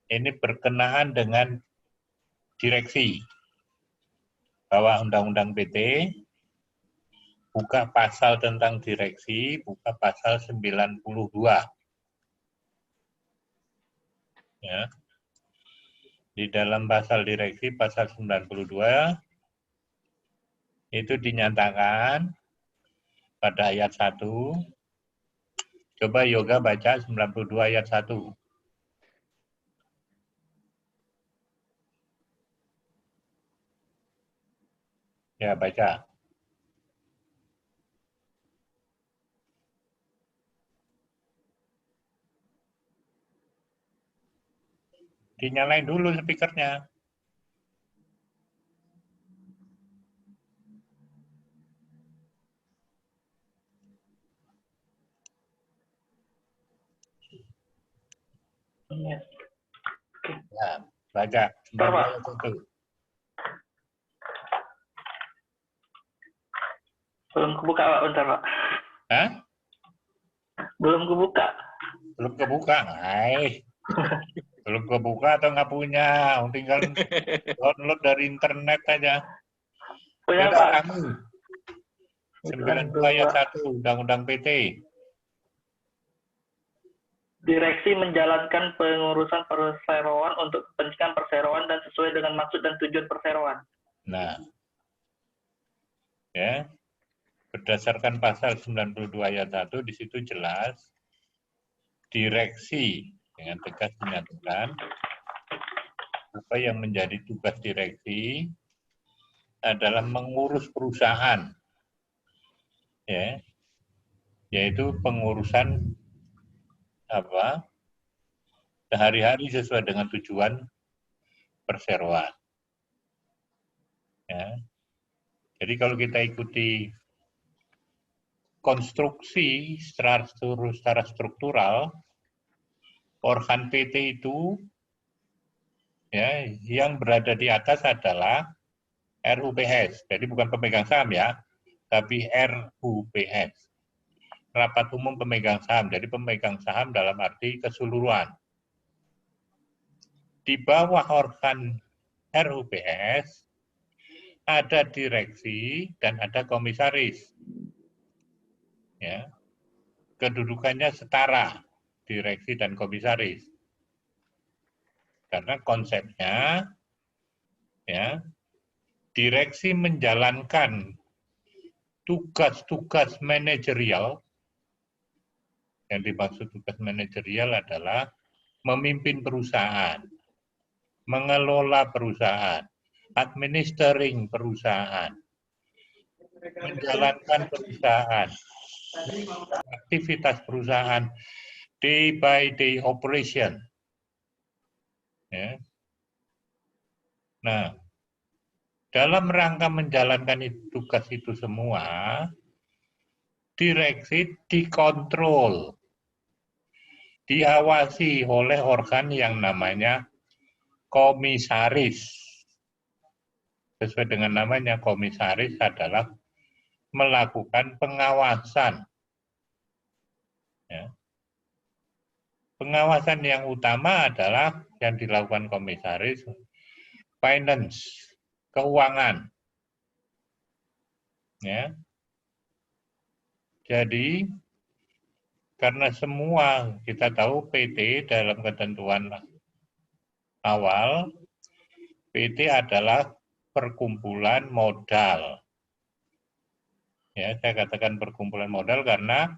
Ini berkenaan dengan direksi. Bahwa Undang-Undang PT, buka pasal tentang direksi, buka pasal 92. Ya. Di dalam pasal direksi, pasal 92, itu dinyatakan pada ayat 1. Coba Yoga baca 92 ayat 1. Ya, baca. Dinyalain dulu speakernya. Ya, baca. 92 ayat 1. Belum kebuka, Pak. Bentar, Pak. Hah? Belum kebuka. Belum kebuka. Hai. Belum kebuka atau nggak punya? Tinggal download dari internet aja. Punya, Coba Pak. kamu. 92 ayat 1 Undang-Undang PT. Direksi menjalankan pengurusan perseroan untuk kepentingan perseroan dan sesuai dengan maksud dan tujuan perseroan. Nah, ya, berdasarkan pasal 92 ayat 1 di situ jelas direksi dengan tegas dinyatakan apa yang menjadi tugas direksi adalah mengurus perusahaan, ya, yaitu pengurusan apa sehari-hari sesuai dengan tujuan perseroan. Ya. Jadi kalau kita ikuti konstruksi secara struktural, organ PT itu ya yang berada di atas adalah RUPS. Jadi bukan pemegang saham ya, tapi RUPS. Rapat Umum Pemegang Saham. Jadi pemegang saham dalam arti keseluruhan. Di bawah organ RUPS ada direksi dan ada komisaris. Ya. Kedudukannya setara, direksi dan komisaris. Karena konsepnya ya, direksi menjalankan tugas-tugas manajerial. Yang dimaksud tugas manajerial adalah memimpin perusahaan, mengelola perusahaan, administering perusahaan, menjalankan perusahaan, aktivitas perusahaan, day by day operation. Ya. Nah, dalam rangka menjalankan tugas itu semua, direksi dikontrol, diawasi oleh organ yang namanya komisaris. Sesuai dengan namanya, komisaris adalah melakukan pengawasan. Ya. Pengawasan yang utama adalah yang dilakukan komisaris, finance, keuangan. Ya. Jadi, karena semua kita tahu PT dalam ketentuan awal, PT adalah perkumpulan modal. Ya, saya katakan perkumpulan modal karena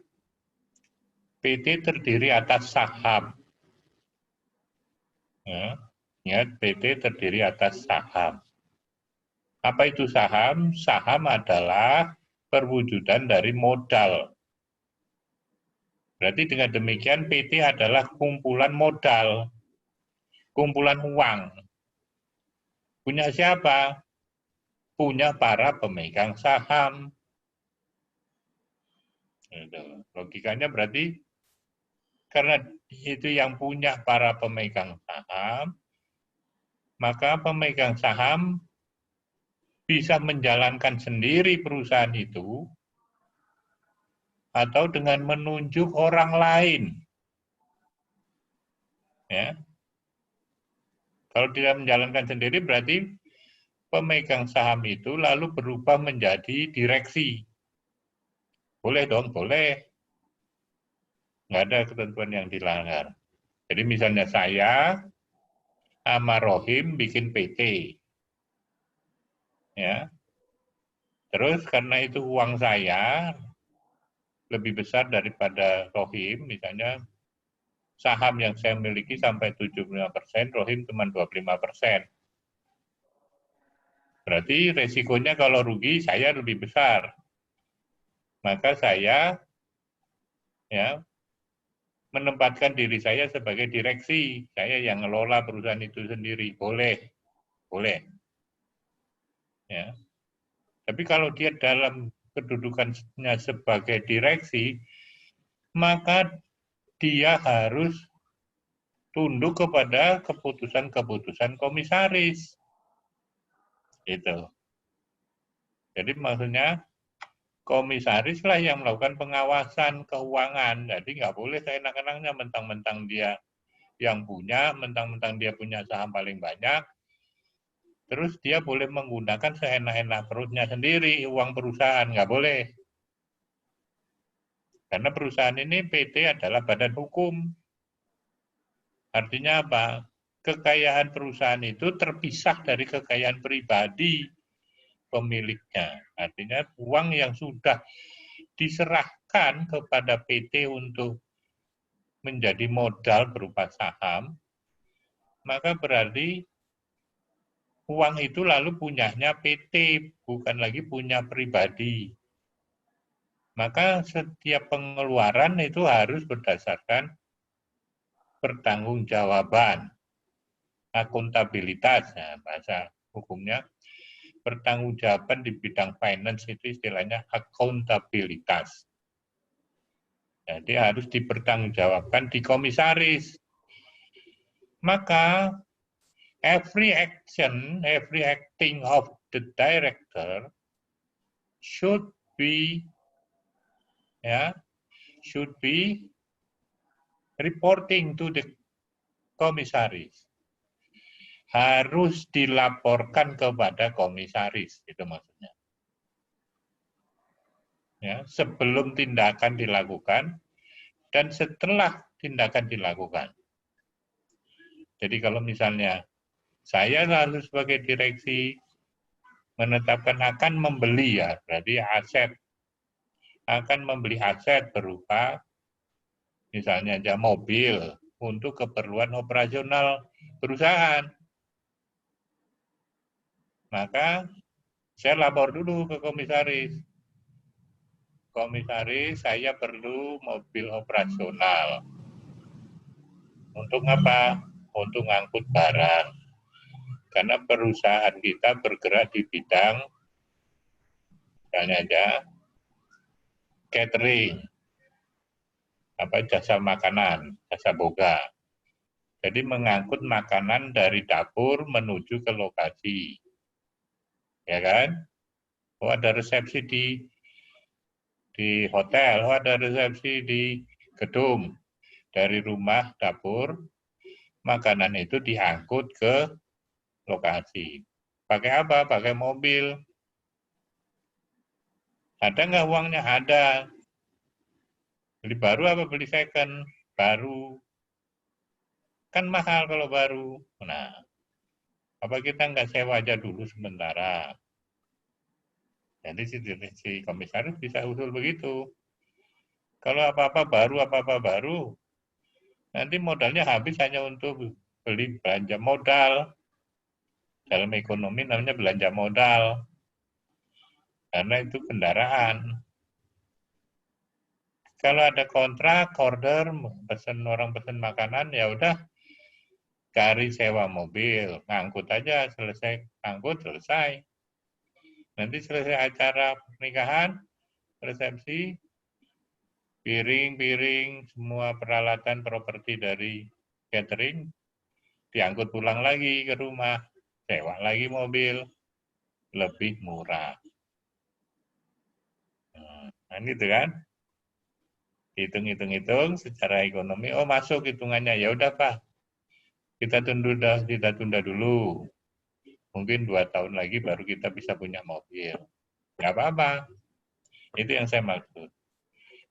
PT terdiri atas saham. Ya, ingat PT terdiri atas saham. Apa itu saham? Saham adalah perwujudan dari modal. Berarti dengan demikian PT adalah kumpulan modal, kumpulan uang. Punya siapa? Punya para pemegang saham. Logikanya berarti karena itu yang punya para pemegang saham, maka pemegang saham bisa menjalankan sendiri perusahaan itu atau dengan menunjuk orang lain. Ya. Kalau dia menjalankan sendiri berarti pemegang saham itu lalu berubah menjadi direksi. Boleh dong, boleh. Nggak ada ketentuan yang dilanggar. Jadi misalnya saya sama Rohim bikin PT. Ya. Terus karena itu uang saya lebih besar daripada Rohim, misalnya saham yang saya miliki sampai 75%, Rohim cuma 25%. Berarti resikonya kalau rugi saya lebih besar. Maka saya ya menempatkan diri saya sebagai direksi. Saya yang ngelola perusahaan itu sendiri. Boleh. Boleh. Ya. Tapi kalau dia dalam kedudukannya sebagai direksi, maka dia harus tunduk kepada keputusan-keputusan komisaris. Gitu. Jadi maksudnya komisaris lah yang melakukan pengawasan keuangan. Jadi nggak boleh seenak-enaknya mentang-mentang dia yang punya, mentang-mentang dia punya saham paling banyak, terus dia boleh menggunakan seenak-enak perutnya sendiri, uang perusahaan, nggak boleh. Karena perusahaan ini PT adalah badan hukum. Artinya apa? Kekayaan perusahaan itu terpisah dari kekayaan pribadi pemiliknya. Artinya uang yang sudah diserahkan kepada PT untuk menjadi modal berupa saham, maka berarti uang itu lalu punyanya PT, bukan lagi punya pribadi. Maka setiap pengeluaran itu harus berdasarkan pertanggungjawaban, akuntabilitas, nah, bahasa hukumnya. Pertanggungjawaban di bidang finance itu istilahnya akuntabilitas. Jadi harus dipertanggungjawabkan di komisaris. Maka every action, every acting of the director should be reporting to the komisaris. Harus dilaporkan kepada komisaris, itu maksudnya. Ya, sebelum tindakan dilakukan dan setelah tindakan dilakukan. Jadi kalau misalnya saya lalu sebagai direksi menetapkan akan membeli, ya berarti akan membeli aset berupa misalnya aja mobil untuk keperluan operasional perusahaan. Maka saya lapor dulu ke komisaris. Komisaris, saya perlu mobil operasional. Untuk apa? Untuk ngangkut barang. Karena perusahaan kita bergerak di bidang misalnya aja catering, jasa makanan, jasa boga. Jadi mengangkut makanan dari dapur menuju ke lokasi. Ya kan? Oh, ada resepsi di hotel, oh, ada resepsi di gedung. Dari rumah dapur, makanan itu diangkut ke lokasi. Pakai apa? Pakai mobil. Ada nggak uangnya? Ada. Beli baru apa beli second? Baru. Kan mahal kalau baru. Nah, apa kita nggak sewa aja dulu sementara? Jadi si komisaris bisa usul begitu. Kalau apa-apa baru, nanti modalnya habis hanya untuk beli belanja modal. Dalam ekonomi namanya belanja modal. Karena itu kendaraan. Kalau ada kontrak, order, orang pesen makanan, ya udah cari sewa mobil, ngangkut aja, selesai ngangkut, selesai. Nanti selesai acara pernikahan, resepsi, piring, semua peralatan properti dari catering, diangkut pulang lagi ke rumah, sewa lagi mobil, lebih murah. Nah, gitu kan? Hitung-hitung secara ekonomi, oh masuk hitungannya, ya udah Pak, Kita tunda dulu. Mungkin 2 tahun lagi baru kita bisa punya mobil. Nggak apa-apa. Itu yang saya maksud.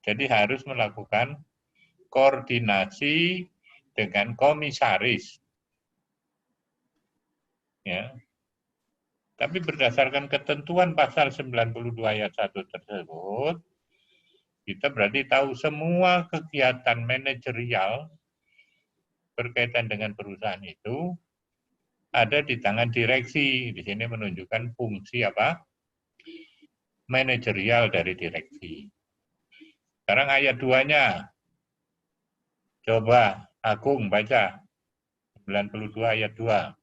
Jadi harus melakukan koordinasi dengan komisaris. Ya. Tapi berdasarkan ketentuan pasal 92 ayat 1 tersebut, kita berarti tahu semua kegiatan manajerial berkaitan dengan perusahaan itu ada di tangan direksi. Di sini menunjukkan fungsi apa? Manajerial dari direksi. Sekarang ayat 2-nya. Coba Agung baca. 92 ayat 2.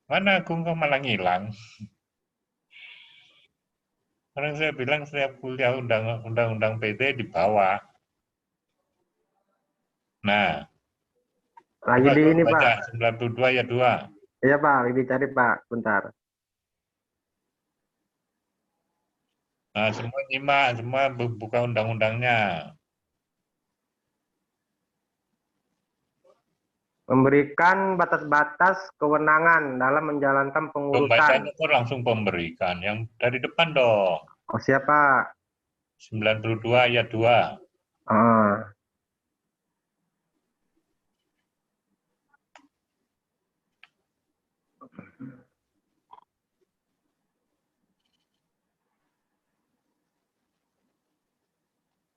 Mana Agung kok malah ngilang? Orang saya bilang setiap kuliah undang-undang PT dibawa. Nah, Lagi coba di Agung ini, baca Pak. 92 ayat 2. Iya, Pak. Lagi dicari, Pak. Bentar. Nah, semua nyimak, semua buka undang-undangnya. Memberikan batas-batas kewenangan dalam menjalankan Pembacaan pengurusan. itu langsung pemberikan. Yang dari depan dong. Oh, siapa? 92 ayat 2. Ah,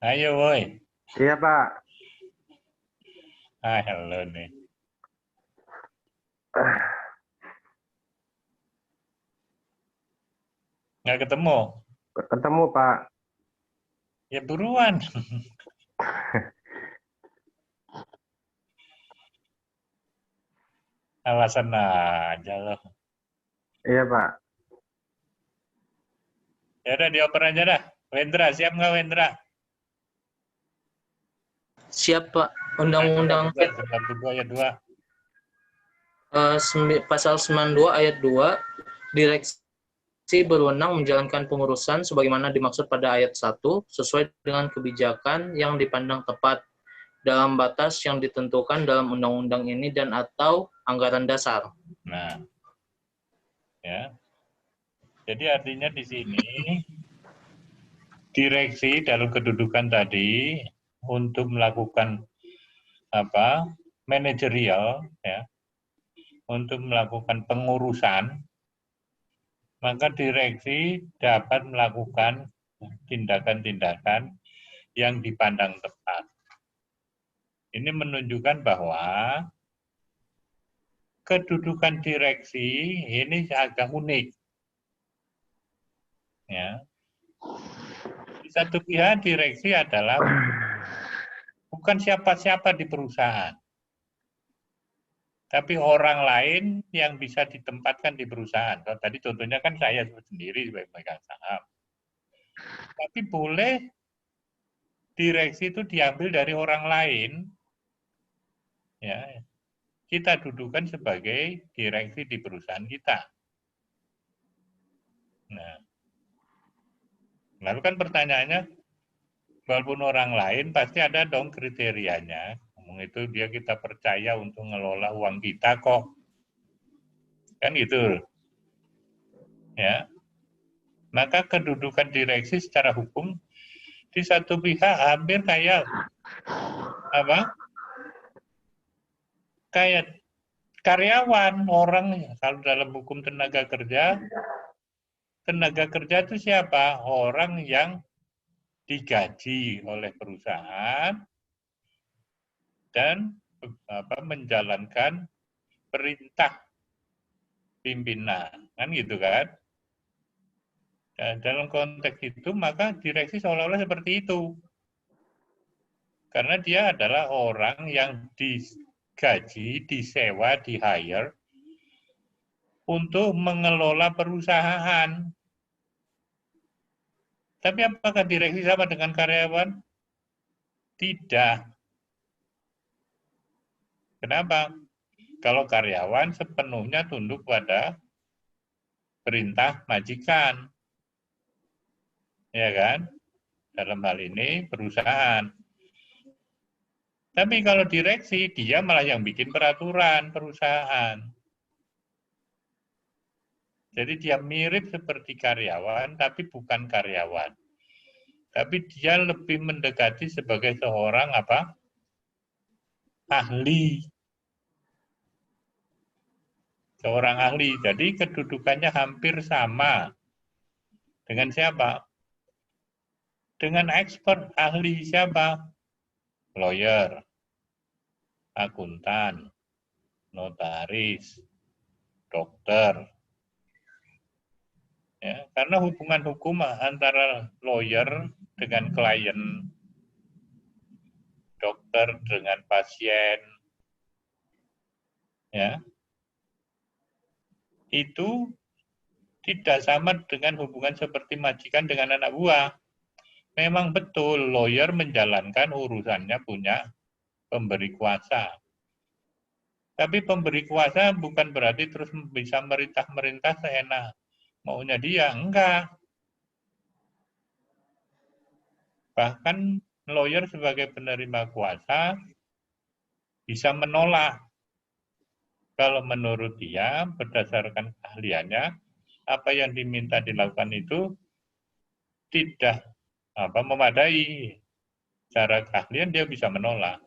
Ayo, woi. iya, Pak. Halo nih. Nggak ketemu? Ketemu, Pak. Ya buruan. Alasan aja loh. Iya, Pak. Ya udah dioper aja dah. Wendra, siap nggak Wendra? Siap, Pak. Undang-Undang 92 ayat 2. Pasal 92 ayat 2, direksi berwenang menjalankan pengurusan sebagaimana dimaksud pada ayat 1 sesuai dengan kebijakan yang dipandang tepat dalam batas yang ditentukan dalam undang-undang ini dan atau anggaran dasar. Nah, ya. Jadi artinya di sini direksi dalam kedudukan tadi untuk melakukan apa? Manajerial, ya, untuk melakukan pengurusan, maka direksi dapat melakukan tindakan-tindakan yang dipandang tepat. Ini menunjukkan bahwa kedudukan direksi ini agak unik. Ya. Di satu pihak direksi adalah bukan siapa-siapa di perusahaan, tapi orang lain yang bisa ditempatkan di perusahaan. Kalau tadi contohnya kan saya sendiri sebagai pemegang saham. Tapi boleh direksi itu diambil dari orang lain, ya, kita dudukan sebagai direksi di perusahaan kita. Nah, lalu kan pertanyaannya, walaupun orang lain pasti ada dong kriterianya. Ngomong itu dia kita percaya untuk ngelola uang kita kok. Kan gitu. Ya. Maka kedudukan direksi secara hukum di satu pihak hampir kayak apa? Kayak karyawan orang. Kalau dalam hukum tenaga kerja itu siapa? Orang yang digaji oleh perusahaan dan menjalankan perintah pimpinan, kan gitu kan? Dan dalam konteks itu maka direksi seolah-olah seperti itu, karena dia adalah orang yang digaji, disewa, di-hire untuk mengelola perusahaan. Tapi apakah direksi sama dengan karyawan? Tidak. Kenapa? Kalau karyawan sepenuhnya tunduk pada perintah majikan, ya kan? Dalam hal ini perusahaan. Tapi kalau direksi, dia malah yang bikin peraturan perusahaan. Jadi dia mirip seperti karyawan, tapi bukan karyawan. Tapi dia lebih mendekati sebagai seorang apa? Ahli. Seorang ahli. Jadi kedudukannya hampir sama. Dengan siapa? Dengan expert. Ahli siapa? Lawyer, akuntan, notaris, dokter. Ya, karena hubungan hukum antara lawyer dengan klien, dokter dengan pasien, ya, itu tidak sama dengan hubungan seperti majikan dengan anak buah. Memang betul lawyer menjalankan urusannya punya pemberi kuasa. Tapi pemberi kuasa bukan berarti terus bisa merintah-merintah seenak maunya dia, enggak. Bahkan lawyer sebagai penerima kuasa bisa menolak kalau menurut dia berdasarkan keahliannya apa yang diminta dilakukan itu tidak memadai. Secara keahlian dia bisa menolak.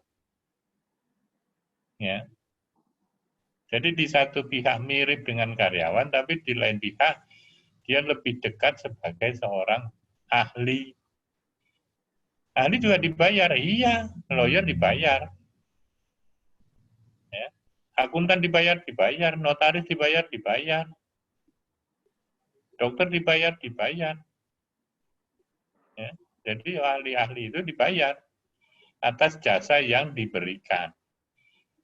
Ya. Jadi di satu pihak mirip dengan karyawan, tapi di lain pihak dia lebih dekat sebagai seorang ahli. Ahli juga dibayar, iya, lawyer dibayar. Ya. Akuntan dibayar, notaris dibayar. Dokter dibayar. Ya. Jadi ahli-ahli itu dibayar atas jasa yang diberikan.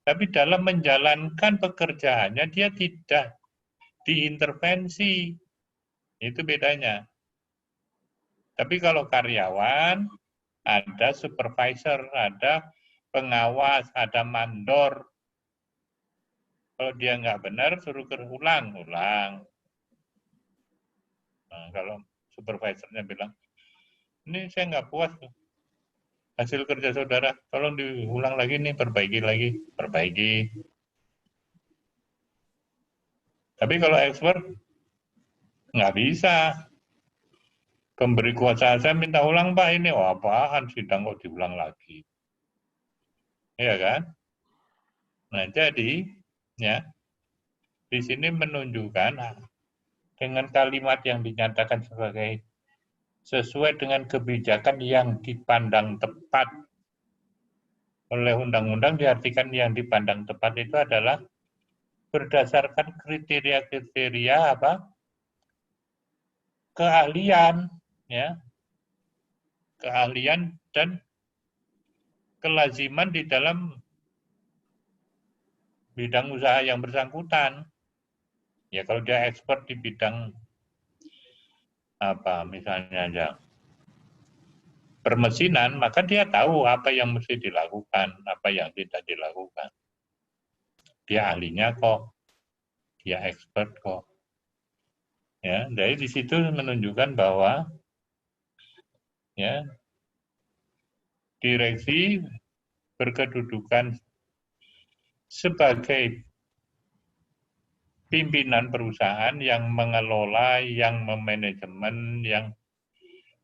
Tapi dalam menjalankan pekerjaannya dia tidak diintervensi. Itu bedanya. Tapi kalau karyawan, ada supervisor, ada pengawas, ada mandor. Kalau dia nggak benar, suruh ulang. Nah, kalau supervisornya bilang, ini saya nggak puas hasil kerja saudara, tolong diulang lagi nih, perbaiki. Tapi kalau expert, nggak bisa. Pemberi kuasa saya minta ulang Pak, ini apaan sidang kok diulang lagi. Iya kan? Nah jadi, ya di sini menunjukkan dengan kalimat yang dinyatakan sebagai sesuai dengan kebijakan yang dipandang tepat oleh undang-undang, diartikan yang dipandang tepat itu adalah berdasarkan kriteria-kriteria keahlian, ya, keahlian dan kelaziman di dalam bidang usaha yang bersangkutan. Ya kalau dia expert di bidang misalnya aja permesinan, maka dia tahu apa yang mesti dilakukan, apa yang tidak dilakukan. Dia ahlinya kok, dia expert kok. Ya, dari di situ menunjukkan bahwa ya direksi berkedudukan sebagai pimpinan perusahaan yang mengelola, yang memanajemen, yang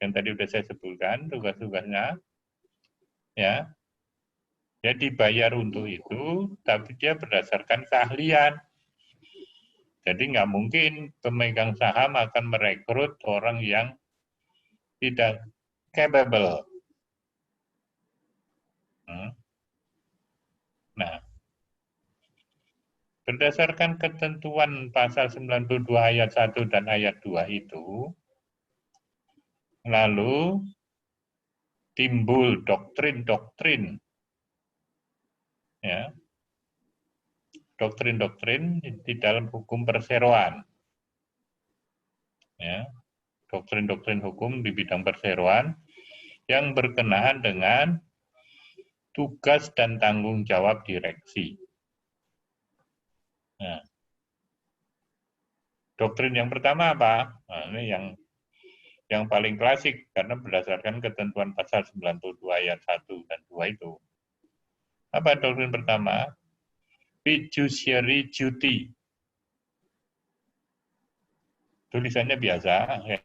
tadi sudah saya sebutkan tugas-tugasnya, ya, dia dibayar untuk itu, tapi dia berdasarkan keahlian. Jadi nggak mungkin pemegang saham akan merekrut orang yang tidak capable. Nah, berdasarkan ketentuan pasal 92 ayat 1 dan ayat 2 itu, lalu timbul doktrin-doktrin, ya, doktrin-doktrin di dalam hukum perseroan, ya, doktrin-doktrin hukum di bidang perseroan yang berkenaan dengan tugas dan tanggung jawab direksi. Nah, doktrin yang pertama apa? Nah, ini yang paling klasik karena berdasarkan ketentuan pasal 92 ayat 1 dan 2 itu. Apa doktrin pertama? Fiduciary duty. Tulisannya biasa. Ya.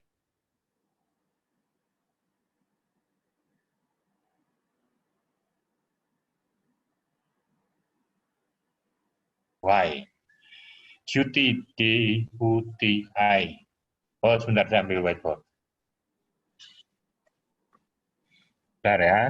Why? Duty, D-U-T-I. Oh, sebentar saya ambil whiteboard. Bentar ya.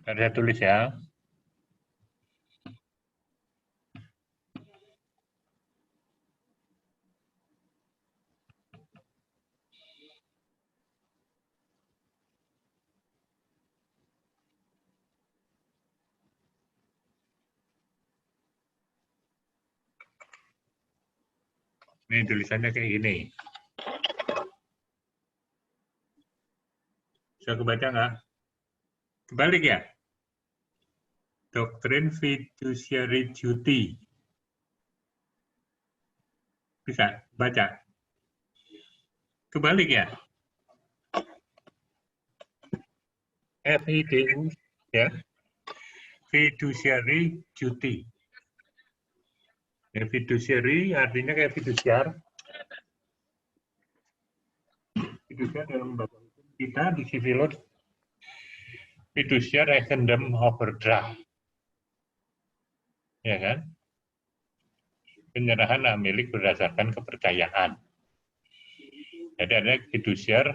Saya tulis ya. Ini tulisannya kayak gini. Bisa kebaca nggak? Kebalik ya? Doktrin fiduciary duty. Bisa baca? Kebalik ya? FIDU ya. Fiduciary duty. Ya, fiduciary artinya kayak fiduciar. Fiduciar dalam bahasa hukum kita di civil law, fiduciar excedem overdraft. Ya kan? Penyerahan hak milik berdasarkan kepercayaan. Jadi ada fiduciar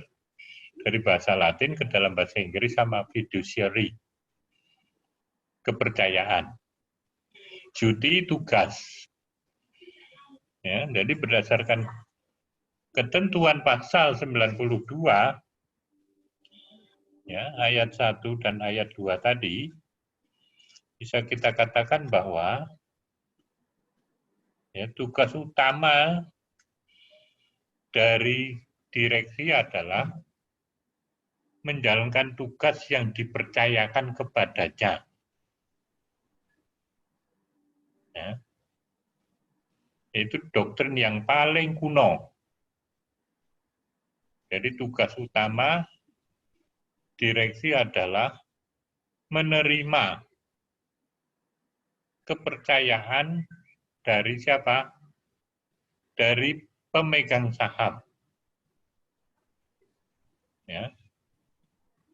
dari bahasa Latin ke dalam bahasa Inggris sama fiduciary. Kepercayaan. Duty tugas. Ya, jadi berdasarkan ketentuan pasal 92 ya, ayat 1 dan ayat 2 tadi bisa kita katakan bahwa ya, tugas utama dari direksi adalah menjalankan tugas yang dipercayakan kepadanya. Ya. Itu doktrin yang paling kuno. Jadi tugas utama direksi adalah menerima kepercayaan dari siapa? Dari pemegang saham. Ya.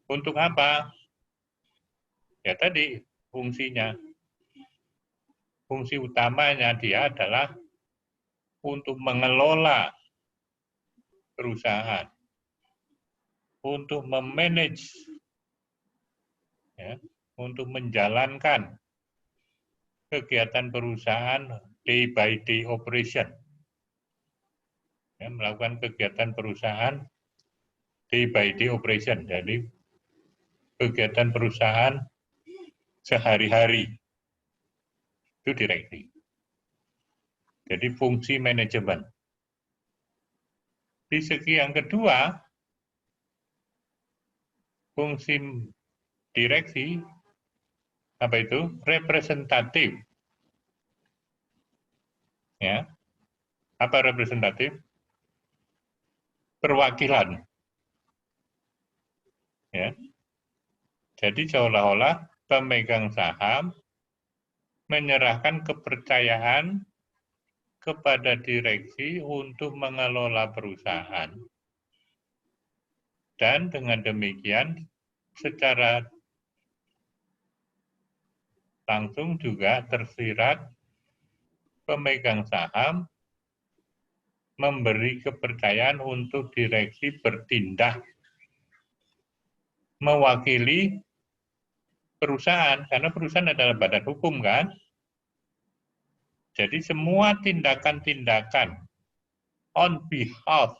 Untuk apa? Ya tadi fungsinya. Fungsi utamanya dia adalah untuk mengelola perusahaan, untuk memanage, ya, untuk menjalankan kegiatan perusahaan day by day operation, ya, melakukan kegiatan perusahaan day by day operation, jadi kegiatan perusahaan sehari-hari itu direksi. Jadi fungsi manajemen. Di segi yang kedua, fungsi direksi apa itu? Representatif. Ya. Apa representatif? Perwakilan. Ya. Jadi seolah-olah pemegang saham menyerahkan kepercayaan kepada direksi untuk mengelola perusahaan. Dan dengan demikian secara langsung juga tersirat pemegang saham memberi kepercayaan untuk direksi bertindak mewakili perusahaan, karena perusahaan adalah badan hukum kan. Jadi semua tindakan-tindakan on behalf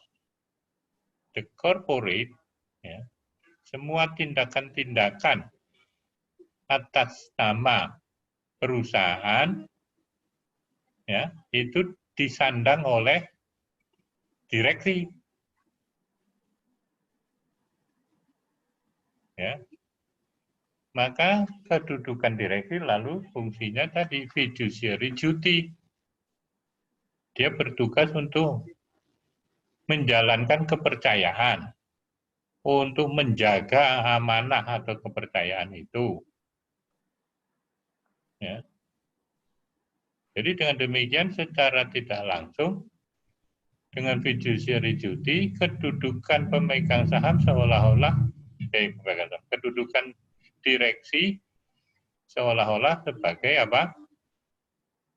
the corporate, ya, semua tindakan-tindakan atas nama perusahaan, ya, itu disandang oleh direksi. Ya. Maka kedudukan direksi lalu fungsinya tadi fiduciary duty. Dia bertugas untuk menjalankan kepercayaan, untuk menjaga amanah atau kepercayaan itu. Ya. Jadi dengan demikian secara tidak langsung dengan fiduciary duty, kedudukan pemegang saham seolah-olah kedudukan direksi seolah-olah sebagai apa?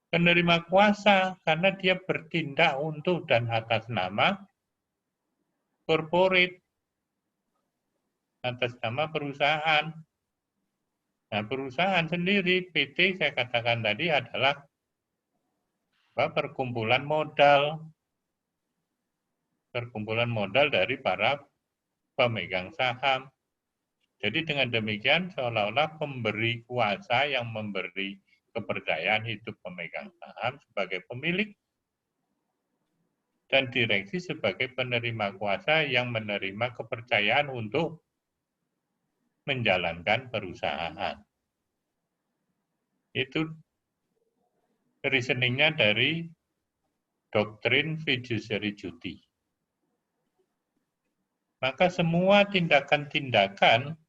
Penerima kuasa, karena dia bertindak untuk dan atas nama corporate, atas nama perusahaan. Nah, perusahaan sendiri, PT saya katakan tadi adalah perkumpulan modal. Perkumpulan modal dari para pemegang saham. Jadi dengan demikian seolah-olah pemberi kuasa yang memberi kepercayaan itu pemegang saham sebagai pemilik dan direksi sebagai penerima kuasa yang menerima kepercayaan untuk menjalankan perusahaan. Itu reasoningnya dari doktrin fiduciary duty. Maka semua tindakan-tindakan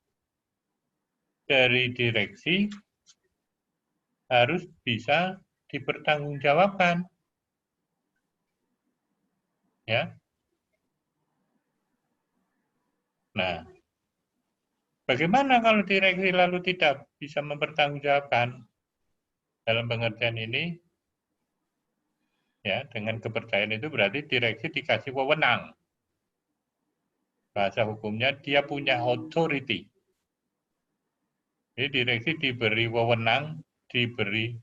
dari direksi harus bisa dipertanggungjawabkan. Ya. Nah, bagaimana kalau direksi lalu tidak bisa mempertanggungjawabkan? Dalam pengertian ini, ya, dengan kepercayaan itu berarti direksi dikasih wewenang. Bahasa hukumnya dia punya authority. Jadi direksi diberi wewenang, diberi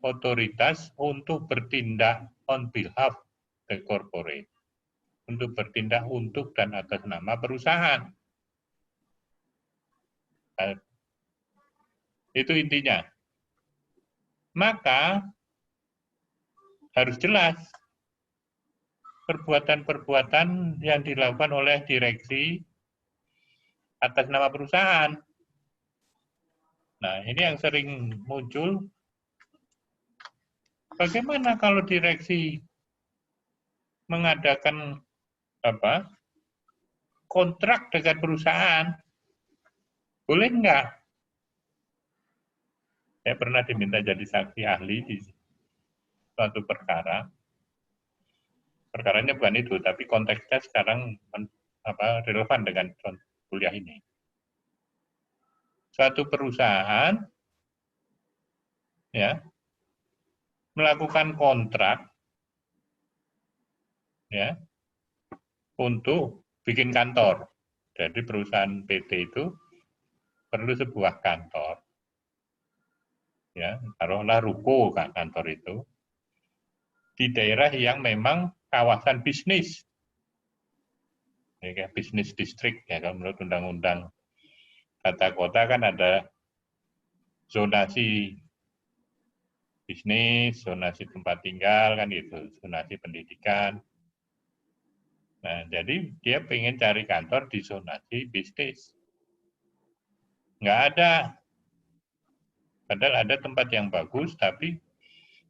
otoritas untuk bertindak on behalf the corporate. Untuk bertindak untuk dan atas nama perusahaan. Nah, itu intinya. Maka harus jelas perbuatan-perbuatan yang dilakukan oleh direksi atas nama perusahaan. Nah, ini yang sering muncul. Bagaimana kalau direksi mengadakan kontrak dengan perusahaan? Boleh enggak? Saya pernah diminta jadi saksi ahli di suatu perkara. Perkaranya bukan itu, tapi konteksnya sekarang relevan dengan kuliah ini. Suatu perusahaan ya melakukan kontrak ya untuk bikin kantor. Jadi perusahaan PT itu perlu sebuah kantor. Ya, taruhlah ruko kantor itu di daerah yang memang kawasan bisnis. Ya, bisnis distrik ya, kalau menurut undang-undang tata kota kan ada zonasi bisnis, zonasi tempat tinggal kan gitu, zonasi pendidikan. Nah, jadi dia pengen cari kantor di zonasi bisnis. Nggak ada. Padahal ada tempat yang bagus, tapi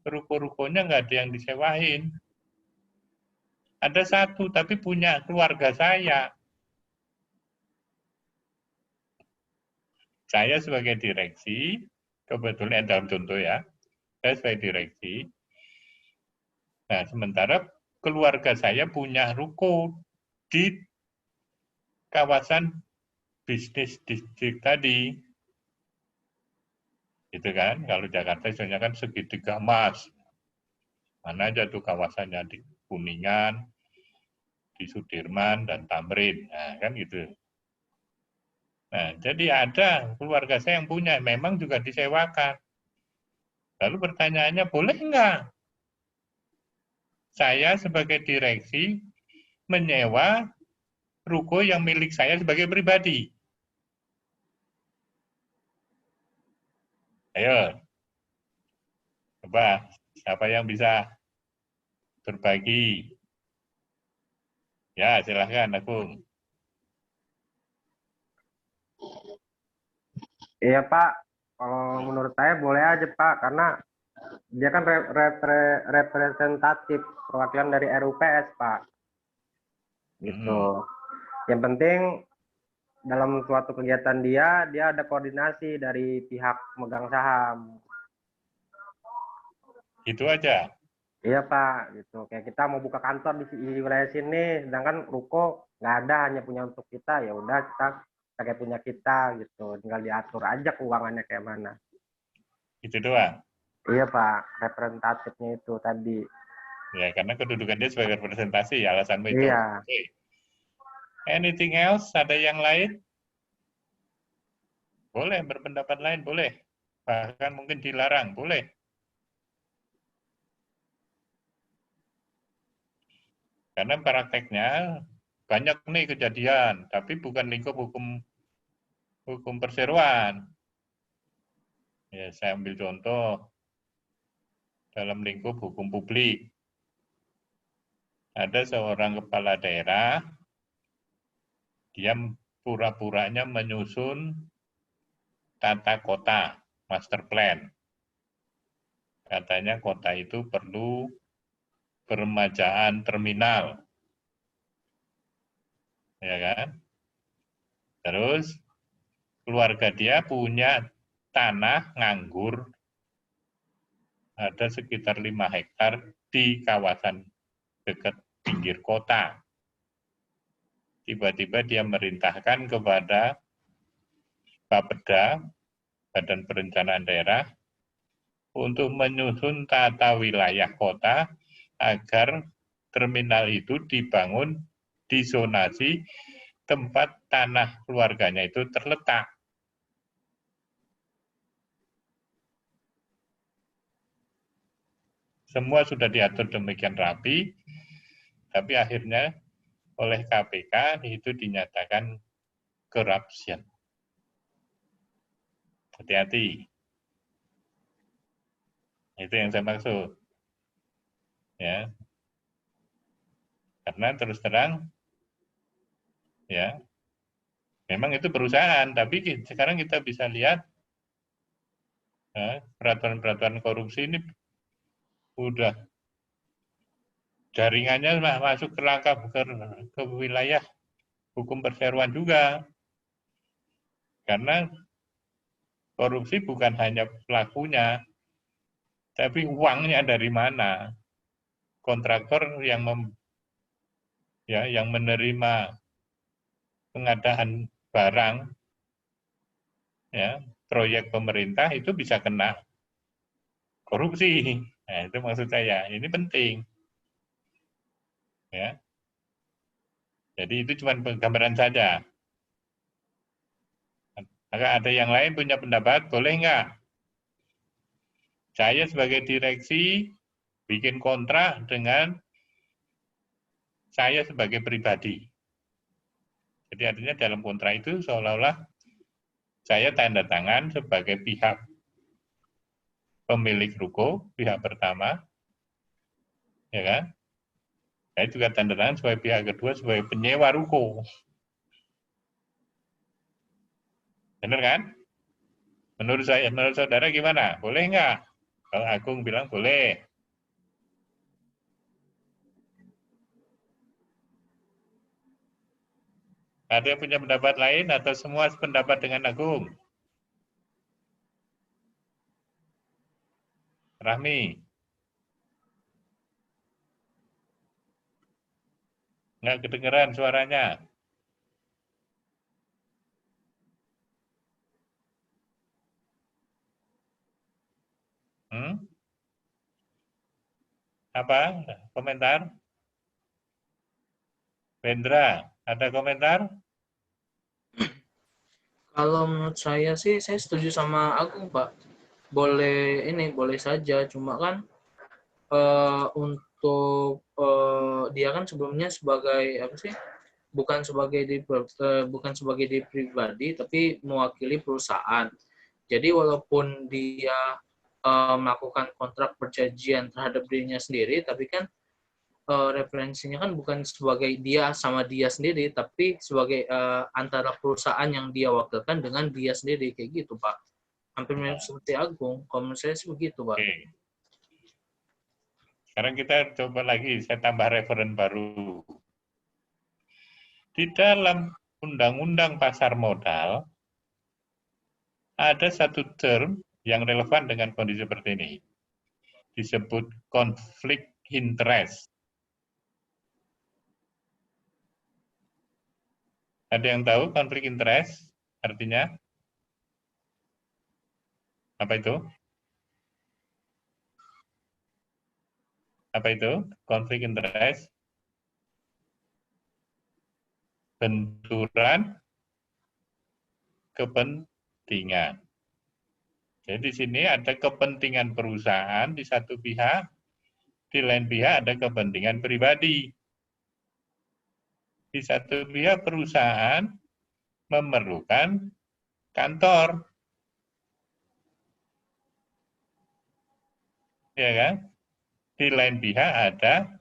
ruko-rukonya nggak ada yang disewain. Ada satu, tapi punya keluarga saya. Saya sebagai direksi, kebetulan dalam contoh ya, saya sebagai direksi, Nah, sementara keluarga saya punya ruko di kawasan bisnis distrik tadi. Gitu kan, kalau Jakarta istilahnya kan segitiga emas. Mana aja tuh kawasannya di Kuningan, di Sudirman, dan Tamrin. Nah, kan gitu. Nah, jadi ada keluarga saya yang punya, memang juga disewakan. Lalu pertanyaannya, boleh enggak saya sebagai direksi menyewa ruko yang milik saya sebagai pribadi? Ayo, coba siapa yang bisa berbagi? Ya, silahkan, Agung. Iya Pak, kalau menurut saya boleh aja Pak, karena dia kan representatif perwakilan dari RUPS Pak, gitu. Yang penting dalam suatu kegiatan dia ada koordinasi dari pihak pemegang saham. Itu aja. Iya Pak, gitu. Kayak kita mau buka kantor di wilayah sini, sedangkan ruko nggak ada, hanya punya untuk kita. Ya udah kita pakai punya kita, gitu. Tinggal diatur aja keuangannya kayak mana. Itu doang. Iya Pak, representatifnya itu tadi. Ya, karena kedudukan dia sebagai representasi, alasanmu itu. Iya. Okay. Anything else? Ada yang lain? Boleh, berpendapat lain, boleh. Bahkan mungkin dilarang, boleh. Karena prakteknya banyak nih kejadian, tapi bukan lingkup hukum perseroan. Ya, saya ambil contoh dalam lingkup hukum publik. Ada seorang kepala daerah, dia pura-puranya menyusun tata kota, master plan. Katanya kota itu perlu peremajaan terminal. Ya kan? Terus keluarga dia punya tanah nganggur ada sekitar 5 hektar di kawasan dekat pinggir kota. Tiba-tiba dia merintahkan kepada Bapeda, Badan Perencanaan Daerah, untuk menyusun tata wilayah kota agar terminal itu dibangun di zonasi tempat tanah keluarganya itu terletak. Semua sudah diatur demikian rapi, tapi akhirnya oleh KPK itu dinyatakan corruption. Hati-hati. Itu yang saya maksud. Ya. Karena terus terang, ya, memang itu perusahaan, tapi sekarang kita bisa lihat peraturan-peraturan korupsi ini udah jaringannya masuk ke langkah ke wilayah hukum perseroan juga. Karena korupsi bukan hanya pelakunya, tapi uangnya dari mana. Kontraktor yang yang menerima pengadaan barang, ya, proyek pemerintah itu bisa kena korupsi. Nah, itu maksud saya. Ini penting. Ya. Jadi itu cuma gambaran saja. Maka ada yang lain punya pendapat, boleh nggak? Saya sebagai direksi bikin kontrak dengan saya sebagai pribadi. Jadi artinya dalam kontrak itu seolah-olah saya tanda tangan sebagai pihak pemilik ruko, pihak pertama, ya kan? Saya juga tanda tangan sebagai pihak kedua sebagai penyewa ruko. Benar kan? Menurut saya, menurut saudara gimana? Boleh nggak? Kalau Agung bilang boleh. Ada yang punya pendapat lain atau semua pendapat dengan Agung? Rahmi. Nggak kedengeran suaranya. Apa? Komentar? Bendra, ada komentar? Kalau menurut saya sih, saya setuju sama Agung, Pak. Boleh saja. Cuma kan untuk dia kan sebelumnya sebagai apa sih? Bukan sebagai diri pribadi, tapi mewakili perusahaan. Jadi walaupun dia melakukan kontrak perjanjian terhadap dirinya sendiri, tapi kan referensinya kan bukan sebagai dia sama dia sendiri, tapi sebagai antara perusahaan yang dia wakilkan dengan dia sendiri, kayak gitu, Pak. Hampir mirip seperti Agung. Kalau menurut saya sih begitu, Pak. Oke. Sekarang kita coba lagi, saya tambah referen baru. Di dalam Undang-Undang Pasar Modal, ada satu term yang relevan dengan kondisi seperti ini. Disebut konflik interest. Ada yang tahu konflik interest artinya? Apa itu? Apa itu? Konflik interest? Benturan kepentingan. Jadi di sini ada kepentingan perusahaan di satu pihak, di lain pihak ada kepentingan pribadi. Di satu pihak perusahaan memerlukan kantor. Ya kan? Di lain pihak ada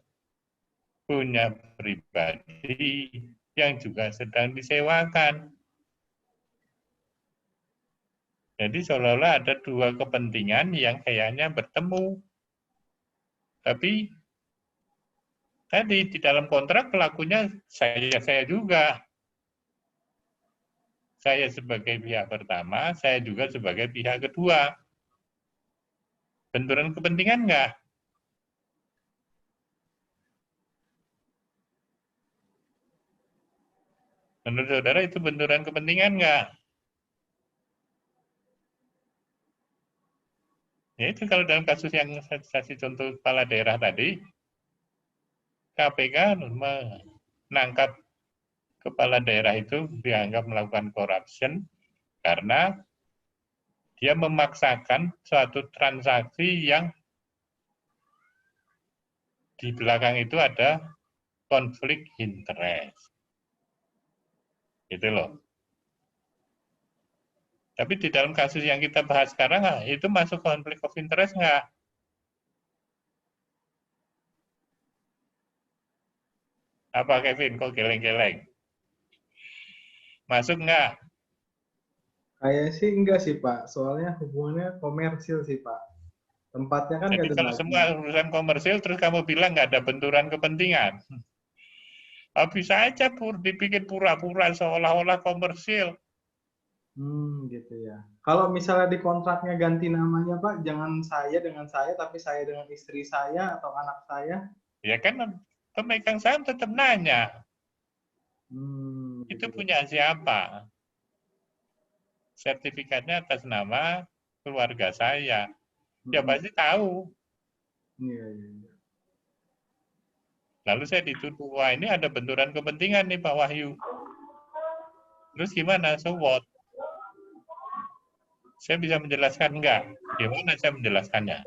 punya pribadi yang juga sedang disewakan. Jadi seolah-olah ada dua kepentingan yang kayaknya bertemu. Tapi tadi di dalam kontrak pelakunya saya juga. Saya sebagai pihak pertama, saya juga sebagai pihak kedua. Benturan kepentingan enggak? Menurut saudara itu benturan kepentingan enggak? Ya itu kalau dalam kasus yang saya kasih contoh kepala daerah tadi, KPK menangkap kepala daerah itu dianggap melakukan corruption karena dia memaksakan suatu transaksi yang di belakang itu ada konflik interest. Gitu loh. Tapi di dalam kasus yang kita bahas sekarang, itu masuk konflik of interest nggak? Apa Kevin, kok geleng-geleng? Masuk nggak? Kayak sih enggak sih Pak, soalnya hubungannya komersil sih Pak. Tempatnya kan nggak Jadi ada kalau lagi. semua urusan komersil, terus kamu bilang nggak ada benturan kepentingan. Bisa aja dibikin pura-pura seolah-olah komersil. Gitu ya. Kalau misalnya di kontraknya ganti namanya Pak, jangan saya dengan saya, tapi saya dengan istri saya atau anak saya. Ya kan pemegang saham tetap nanya, itu Gitu. punya siapa? Sertifikatnya atas nama keluarga saya. Ya pasti tahu. Iya. Lalu saya dituduh, wah ini ada benturan kepentingan nih Pak Wahyu. Terus gimana? So what? Saya bisa menjelaskan enggak? Gimana saya menjelaskannya?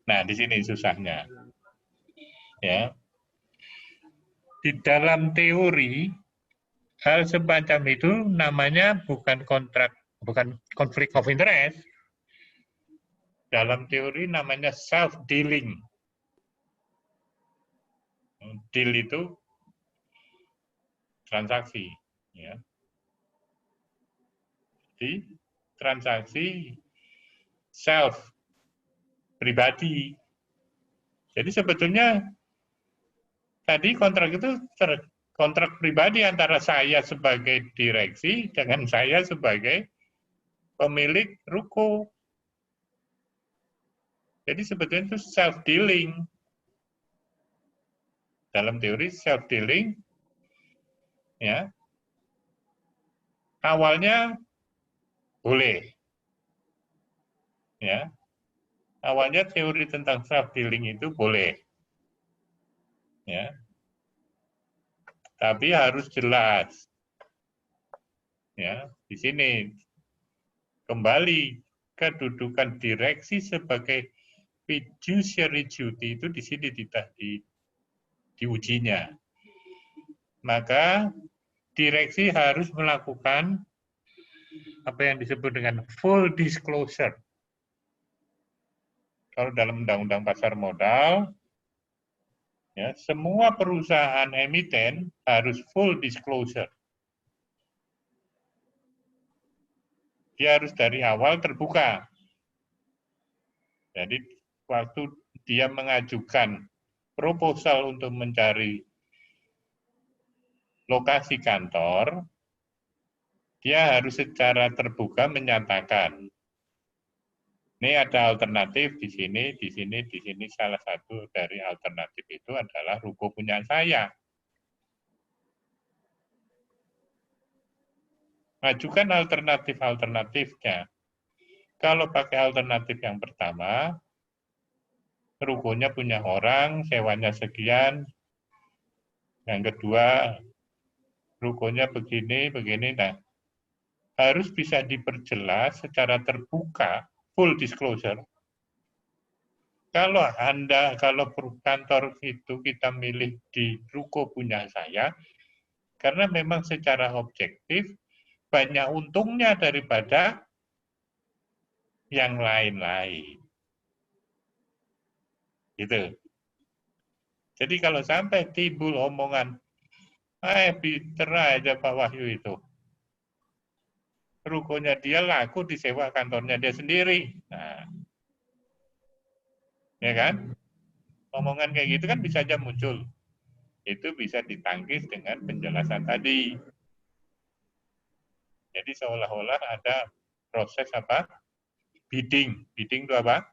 Nah, di sini susahnya. Ya. Di dalam teori, hal semacam itu namanya bukan konflik of interest. Dalam teori namanya self-dealing. Deal itu transaksi. Ya. Jadi transaksi self, pribadi. Jadi sebetulnya tadi kontrak itu kontrak pribadi antara saya sebagai direksi dengan saya sebagai pemilik ruko. Jadi sebetulnya itu self-dealing. Dalam teori self-dealing, ya, awalnya boleh. Ya, awalnya teori tentang self-dealing itu boleh. Ya, tapi harus jelas. Ya, di sini kembali kedudukan direksi sebagai fiduciary duty itu di sini diujinya. Maka direksi harus melakukan apa yang disebut dengan full disclosure. Kalau dalam Undang-Undang Pasar Modal, ya, semua perusahaan emiten harus full disclosure. Dia harus dari awal terbuka. Jadi waktu dia mengajukan proposal untuk mencari lokasi kantor, dia harus secara terbuka menyatakan, ini ada alternatif di sini, di sini, di sini. Salah satu dari alternatif itu adalah ruko punya saya. Ajukan alternatif-alternatifnya. Kalau pakai alternatif yang pertama, rukonya punya orang, sewanya sekian. Yang kedua, rukonya begini, begini. Nah, harus bisa diperjelas secara terbuka, full disclosure. Kalau kantor itu kita milih di ruko punya saya, karena memang secara objektif banyak untungnya daripada yang lain-lain. Gitu. Jadi kalau sampai timbul omongan, pinter aja Pak Wahyu itu. Rukonya dia laku disewa kantornya dia sendiri. Nah, ya kan? Omongan kayak gitu kan bisa aja muncul. Itu bisa ditangkis dengan penjelasan tadi. Jadi seolah-olah ada proses apa? Bidding. Bidding itu apa?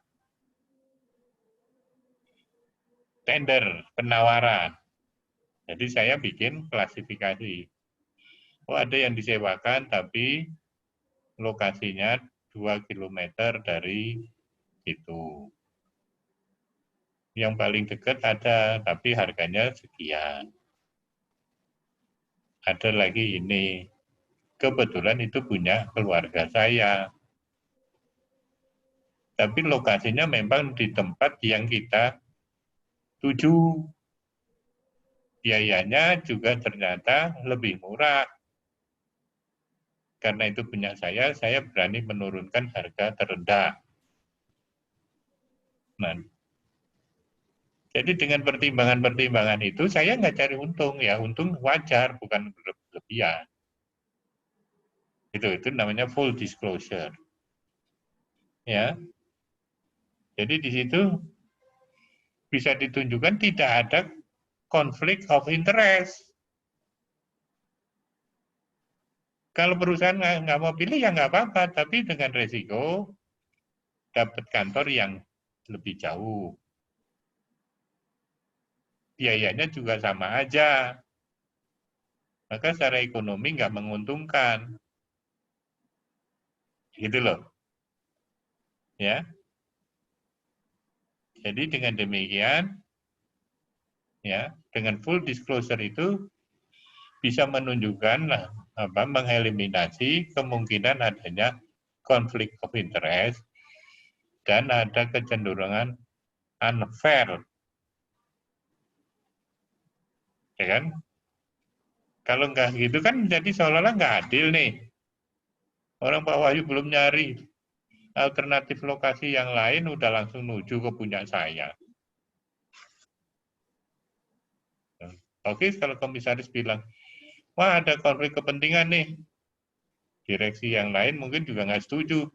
Tender, penawaran. Jadi saya bikin klasifikasi. Oh, ada yang disewakan tapi lokasinya 2 km dari itu. Yang paling dekat ada, tapi harganya sekian. Ada lagi ini. Kebetulan itu punya keluarga saya. Tapi lokasinya memang di tempat yang kita tuju. Biayanya juga ternyata lebih murah. Karena itu punya saya berani menurunkan harga terendah. Nah, jadi dengan pertimbangan-pertimbangan itu saya nggak cari untung, ya untung wajar, bukan berlebihan. Itu namanya full disclosure. Ya, jadi di situ bisa ditunjukkan tidak ada konflik of interest. Kalau perusahaan nggak mau pilih ya nggak apa-apa, tapi dengan resiko dapat kantor yang lebih jauh. Biayanya juga sama aja. Maka secara ekonomi nggak menguntungkan. Gitu loh. Ya. Jadi dengan demikian, ya, dengan full disclosure itu bisa menunjukkan mengeliminasi kemungkinan adanya konflik of interest dan ada kecenderungan unfair. Ya kan? Kalau nggak gitu kan jadi seolah-olah nggak adil nih. Orang Pak Wahyu belum nyari alternatif lokasi yang lain udah langsung menuju ke punya saya. Oke, kalau komisaris bilang, wah ada konflik kepentingan nih. Direksi yang lain mungkin juga nggak setuju.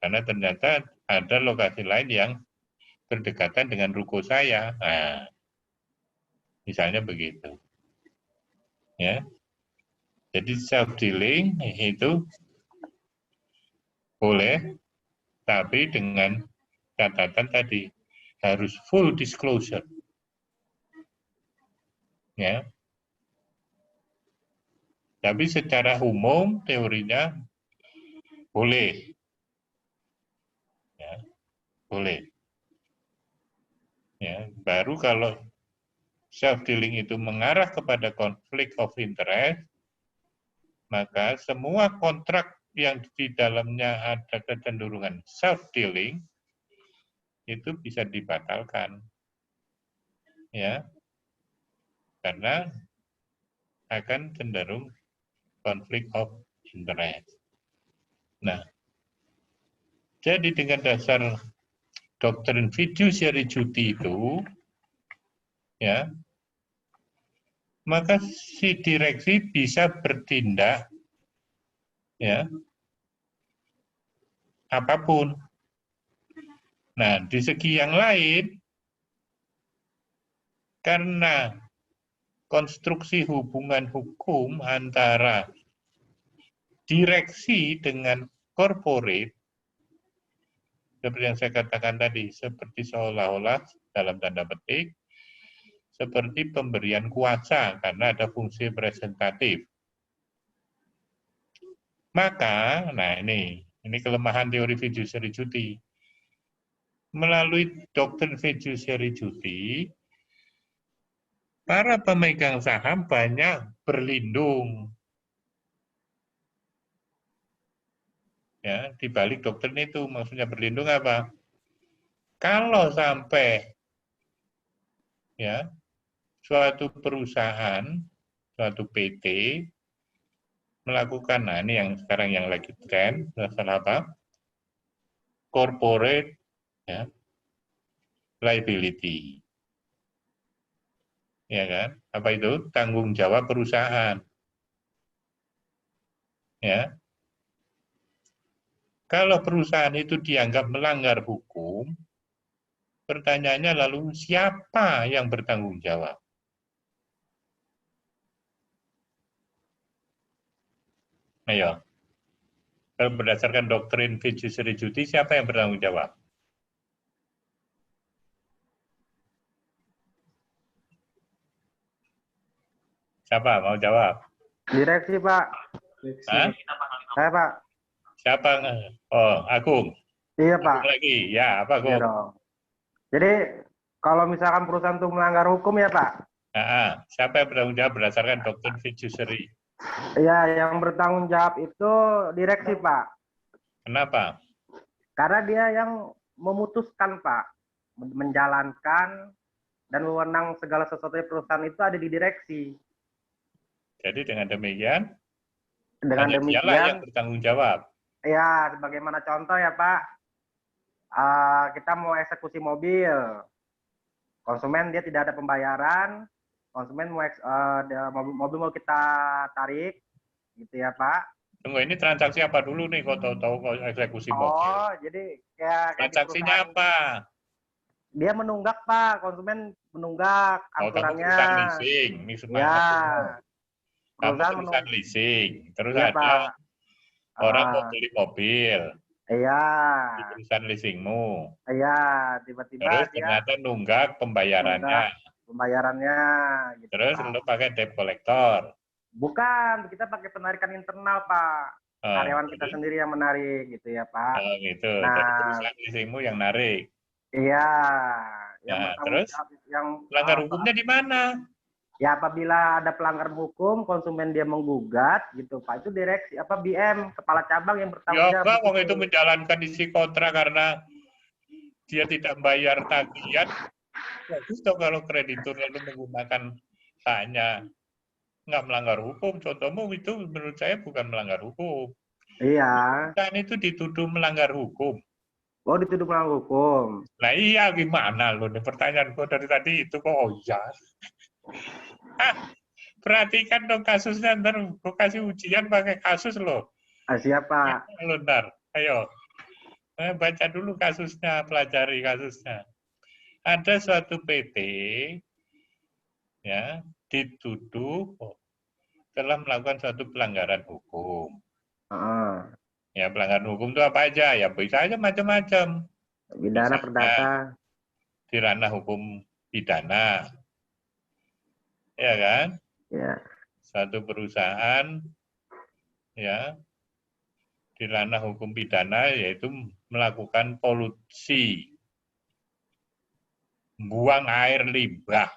Karena ternyata ada lokasi lain yang berdekatan dengan ruko saya. Nah, misalnya begitu. Ya. Jadi self dealing itu boleh, tapi dengan catatan tadi harus full disclosure. Ya. Tapi secara umum teorinya boleh. Ya, boleh. Ya, baru kalau self dealing itu mengarah kepada konflik of interest, maka semua kontrak yang di dalamnya ada kecenderungan self dealing itu bisa dibatalkan. Ya. Karena akan cenderung konflik of interest. Nah, jadi dengan dasar doktrin fiduciary duty itu, ya, maka si direksi bisa bertindak, ya, apapun. Nah, di segi yang lain, karena konstruksi hubungan hukum antara direksi dengan corporate, seperti yang saya katakan tadi, seperti seolah-olah dalam tanda petik, seperti pemberian kuasa karena ada fungsi representatif. Maka, nah ini kelemahan teori fiduciary duty. Melalui doktrin fiduciary duty, para pemegang saham banyak berlindung. Ya, di balik doktrin itu maksudnya berlindung apa? Kalau sampai ya suatu perusahaan, suatu PT melakukan, nah ini yang sekarang yang lagi tren, masalah apa? Corporate ya, liability. Ya kan? Apa itu? Tanggung jawab perusahaan. Ya. Kalau perusahaan itu dianggap melanggar hukum, pertanyaannya lalu siapa yang bertanggung jawab? Ayo. Kalau berdasarkan doktrin fiduciary duty, siapa yang bertanggung jawab? Siapa mau jawab? Direksi, Pak. Hah? Saya, Pak. Siapa? Oh, Agung. Iya, Pak. Agung lagi. Ya, apa, Agung? Iya dong. Jadi, kalau misalkan perusahaan itu melanggar hukum ya, Pak? Nah, siapa yang bertanggung jawab berdasarkan doktrin fiduciary? Iya, yang bertanggung jawab itu direksi, Pak. Kenapa? Karena dia yang memutuskan, Pak. Menjalankan dan mewenang segala sesuatu di perusahaan itu ada di direksi. Jadi dengan demikian, Dengan hanya dialah demikian, yang bertanggung jawab. ya, sebagaimana contoh ya, Pak. Kita mau eksekusi mobil. Konsumen dia tidak ada pembayaran. Konsumen mau mobil mau kita tarik, gitu ya, Pak. Tunggu, ini transaksi apa dulu nih kok tahu-tahu kok eksekusi mobil? Oh, jadi kayak Transaksinya apa? Dia menunggak, Pak. Konsumen menunggak Oh, kamu angsurannya. perusahaan leasing. Ini supaya Ya. kamu perusahaan leasing. Terus Iya, ada Pak. orang mau beli mobil Iya. di perusahaan leasingmu. Iya, tiba-tiba Terus dia ternyata nunggak pembayarannya. pembayarannya gitu, Terus Pak. lu pakai debt collector. Bukan, kita pakai penarikan internal, Pak. Karyawan kita sendiri yang menarik gitu ya, Pak. Oh, gitu. Nah, jadi perusahaan leasingmu yang narik. Iya. Yang Nah, terus yang pelanggar hukumnya di mana? ya apabila ada pelanggaran hukum, konsumen dia menggugat gitu, Pak. Itu direksi apa BM, kepala cabang yang bertanggung Ya jawab. enggak, wong itu menjalankan isi kontrak karena dia tidak bayar tagihan. Bagus dong kalau kreditur lalu menggunakan haknya, nggak melanggar hukum. Contohmu itu menurut saya bukan melanggar hukum. Iya. Kan itu dituduh melanggar hukum. Oh, dituduh melanggar hukum. Nah iya, gimana loh? Pertanyaanku dari tadi itu kok oh iya. Perhatikan dong kasusnya, ntar gue kasih ujian pakai kasus loh. Siapa? Lo ntar, ayo. Baca dulu kasusnya, pelajari kasusnya. Ada suatu PT ya dituduh telah melakukan suatu pelanggaran hukum. Heeh. Ya, pelanggaran hukum itu apa aja? Ya bisa aja macam-macam. Pidana, Misalnya, perdata. di ranah hukum pidana, ya kan? Ya. Satu perusahaan, ya, di ranah hukum pidana yaitu melakukan polusi, buang air limbah.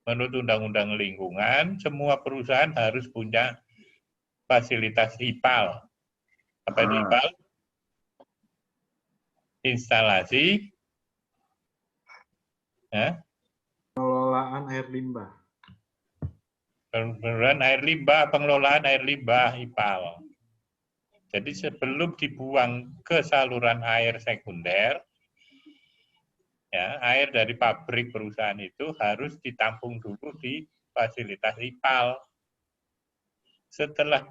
Menurut Undang-Undang Lingkungan, semua perusahaan harus punya fasilitas IPAL. Apa itu IPAL? Instalasi Pengelolaan air limbah. pengelolaan air limbah IPAL. Jadi sebelum dibuang ke saluran air sekunder, ya, air dari pabrik perusahaan itu harus ditampung dulu di fasilitas IPAL. Setelah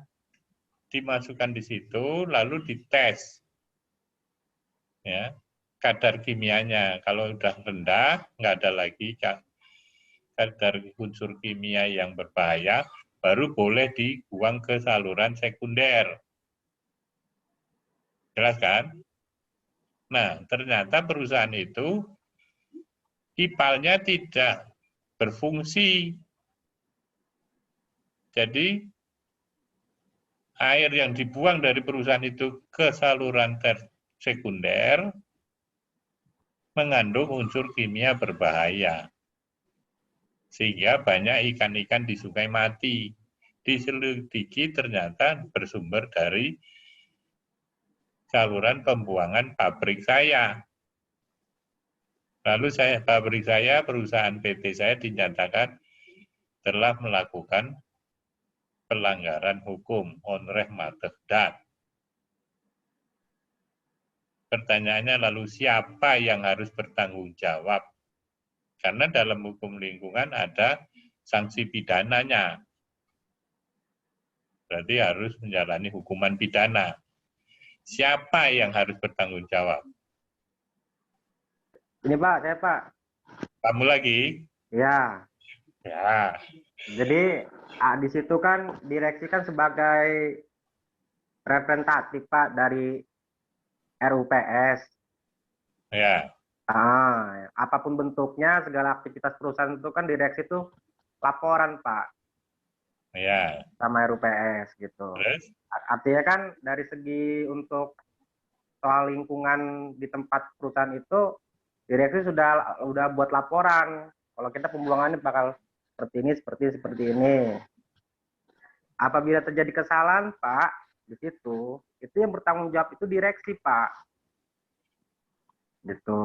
dimasukkan di situ, lalu dites, ya, kadar kimianya. Kalau sudah rendah, nggak ada lagi kadar unsur kimia yang berbahaya, baru boleh dibuang ke saluran sekunder. Jelas kan? Nah, ternyata perusahaan itu IPAL-nya tidak berfungsi. Jadi, air yang dibuang dari perusahaan itu ke saluran sekunder mengandung unsur kimia berbahaya. Sehingga banyak ikan-ikan di sungai mati. Diselidiki ternyata bersumber dari saluran pembuangan pabrik saya. Lalu pabrik saya, perusahaan PT saya dinyatakan telah melakukan pelanggaran hukum onreh matehdat. Pertanyaannya lalu siapa yang harus bertanggung jawab? Karena dalam hukum lingkungan ada sanksi pidananya. Berarti harus menjalani hukuman pidana. Siapa yang harus bertanggung jawab? Ini Pak, saya Pak. Kamu lagi? Ya. Ya. Jadi di situ kan direksi kan sebagai representatif Pak dari RUPS. Ya. Apapun bentuknya, segala aktivitas perusahaan itu kan direksi itu laporan Pak. Ya. Sama RUPS gitu. Terus? Artinya kan dari segi untuk soal lingkungan di tempat perusahaan itu direksi sudah buat laporan. Kalau kita pembuangannya bakal seperti ini. Apabila terjadi kesalahan, Pak, di situ, itu yang bertanggung jawab itu direksi, Pak. Gitu.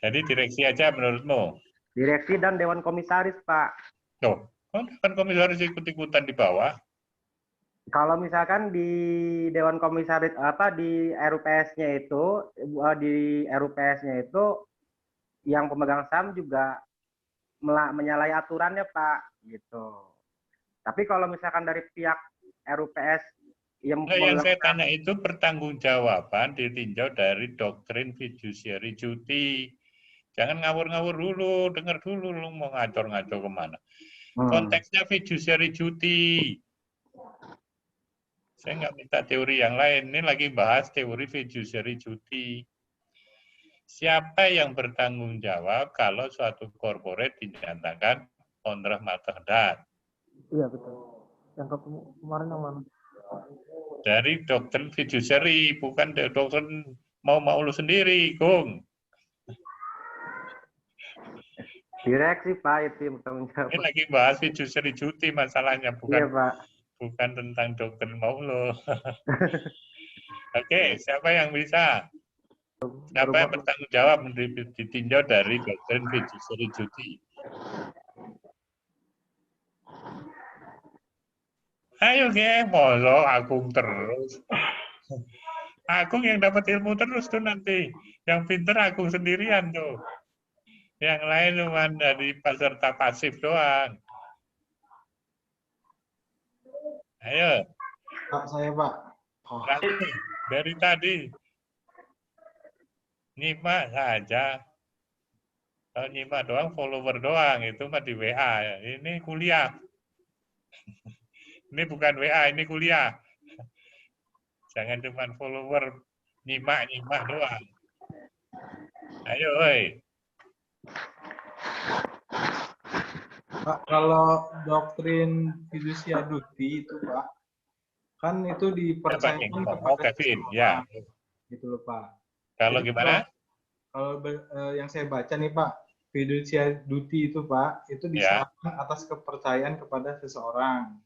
Jadi direksi aja menurutmu? Direksi dan Dewan Komisaris, Pak. Tuh, kan komisaris ikut-ikutan di bawah. Kalau misalkan di Dewan Komisaris di RUPS-nya itu yang pemegang saham juga menyalahi aturannya, Pak, gitu. Tapi kalau misalkan dari pihak RUPS yang saya tanya itu pertanggungjawaban ditinjau dari doktrin fiduciary duty. Jangan ngawur-ngawur dulu, dengar dulu lu mau ngacor-ngacor kemana. Konteksnya fiduciary duty. Saya nggak minta teori yang lain. Ini lagi bahas teori fiduciary duty. Siapa yang bertanggung jawab kalau suatu corporate dinyatakan onreh matehdat? Iya betul. Yang kemarin yang mana? Dari doktrin fiduciary, bukan doktrin mau lu sendiri, Gung. Direksi Pak itu yang bertanggung jawab. Ini lagi bahas fiduciary duty masalahnya, bukan. Iya Pak. Bukan tentang doktrin mau lo. Oke, siapa yang bisa? Siapa yang bertanggung jawab ditinjau dari doktrin fiduciary duty? Ayo geng, molo Agung terus. Agung yang dapat ilmu terus tuh nanti. Yang pinter Agung sendirian tuh. Yang lain cuma dari peserta pasif doang. Ayo. Pak, saya Pak. Oh. Dari tadi. Nyimak saja. Kalau nyimak doang, follower doang. Itu mah di WA. Ini kuliah. Ini bukan WA, ini kuliah. Jangan cuma follower nyimak-nyimak doang. Ayo, woi. Pak, kalau doktrin fiducia duty itu Pak, kan itu dipercayakan kepada Kevin, seseorang, ya. gitu loh Pak. Kalau Jadi gimana? Kalau yang saya baca nih Pak, fiducia duty itu Pak, itu diserahkan atas kepercayaan kepada seseorang.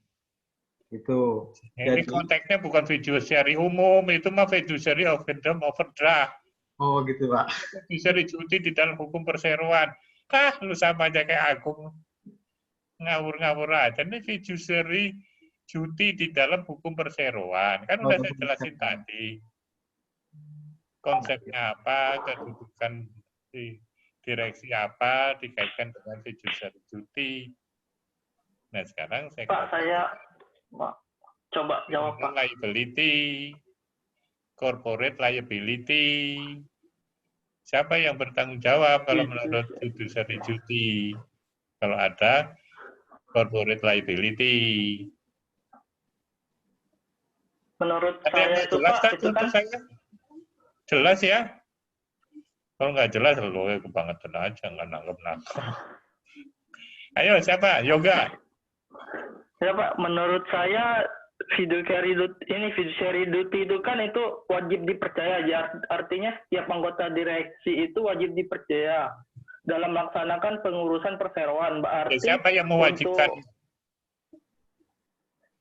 Itu. Ini konteksnya bukan fiduciary umum, itu mah fiduciary overdraft. Oh gitu Pak. Fiduciary duty di dalam hukum perseroan. Lu sama aja kayak Agung. Ngawur-ngawur aja. Ini fiduciary duty di dalam hukum perseroan. Kan udah saya jelasin tadi. Konsepnya apa, kedudukan di direksi apa, dikaitkan dengan fiduciary duty. Nah sekarang saya coba jawab Pak. Liability, corporate liability. Siapa yang bertanggung jawab kalau menurut fiduciary duty? Kalau ada corporate liability. Menurut ada saya yang itu jelas Pak, itu kan saya? Jelas ya? Kalau nggak jelas, lo kebangetan aja, nggak nangkep-nangkep. Ayo, siapa? Yoga. Ya Pak, menurut saya fiduciary duty itu kan itu wajib dipercaya. Artinya setiap anggota direksi itu wajib dipercaya dalam melaksanakan pengurusan perseroan. Berarti siapa yang mewajibkan?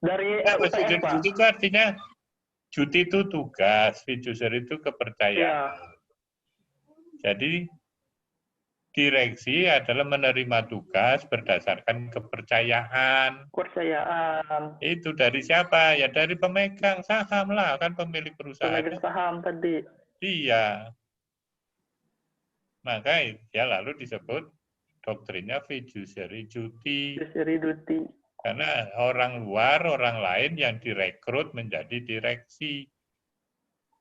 Dari RUPS, Pak. Duty itu artinya duty itu tugas, fiduciary itu kepercayaan. Ya. Jadi direksi adalah menerima tugas berdasarkan kepercayaan. Itu dari siapa? Ya dari pemegang saham lah, kan pemilik perusahaan. Pemegang saham tadi. Iya. Maka ya lalu disebut doktrinnya fiduciary duty. Fiduciary duty. Karena orang luar, orang lain yang direkrut menjadi direksi.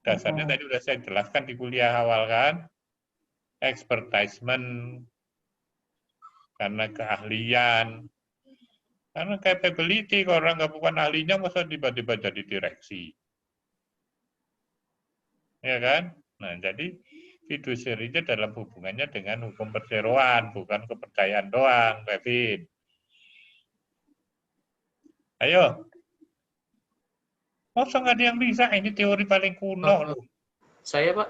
Dasarnya tadi sudah saya jelaskan di kuliah awal kan. Expertisement, karena keahlian, karena capability. Kalau orang nggak bukan ahlinya, masa tiba-tiba jadi direksi, ya kan? Nah, jadi fiduciary itu dalam hubungannya dengan hukum perseroan, bukan kepercayaan doang, Kevin. Ayo. Masa nggak ada yang bisa? Ini teori paling kuno. Saya, Pak.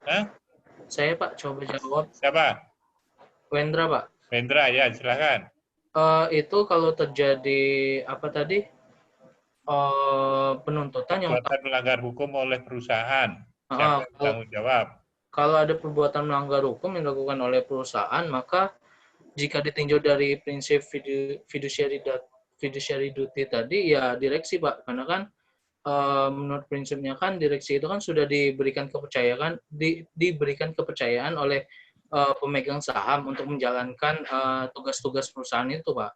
Hah? Saya, Pak, coba jawab. Siapa? Wendra, Pak. Wendra, ya silakan. Itu kalau terjadi apa tadi penuntutan yang melanggar hukum oleh perusahaan, siapa yang bertanggung jawab? Kalau ada perbuatan melanggar hukum yang dilakukan oleh perusahaan, maka jika ditinjau dari prinsip fiduciary duty tadi, ya direksi, Pak, karena kan menurut prinsipnya kan direksi itu kan sudah diberikan kepercayaan oleh pemegang saham untuk menjalankan tugas-tugas perusahaan itu, Pak.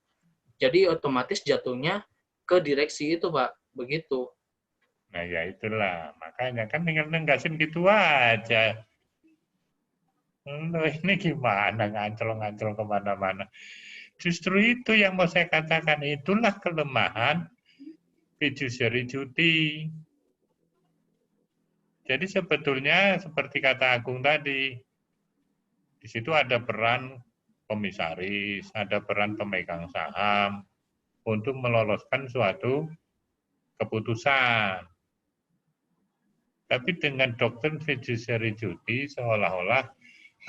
Jadi otomatis jatuhnya ke direksi itu, Pak. Begitu. Nah ya itulah, makanya kan tinggal negasin gitu aja. Ini gimana ngancol-ngancol kemana-mana. Justru itu yang mau saya katakan, itulah kelemahan fiduciary duty. Jadi sebetulnya seperti kata Agung tadi, di situ ada peran komisaris, ada peran pemegang saham untuk meloloskan suatu keputusan. Tapi dengan doktrin fiduciary duty seolah-olah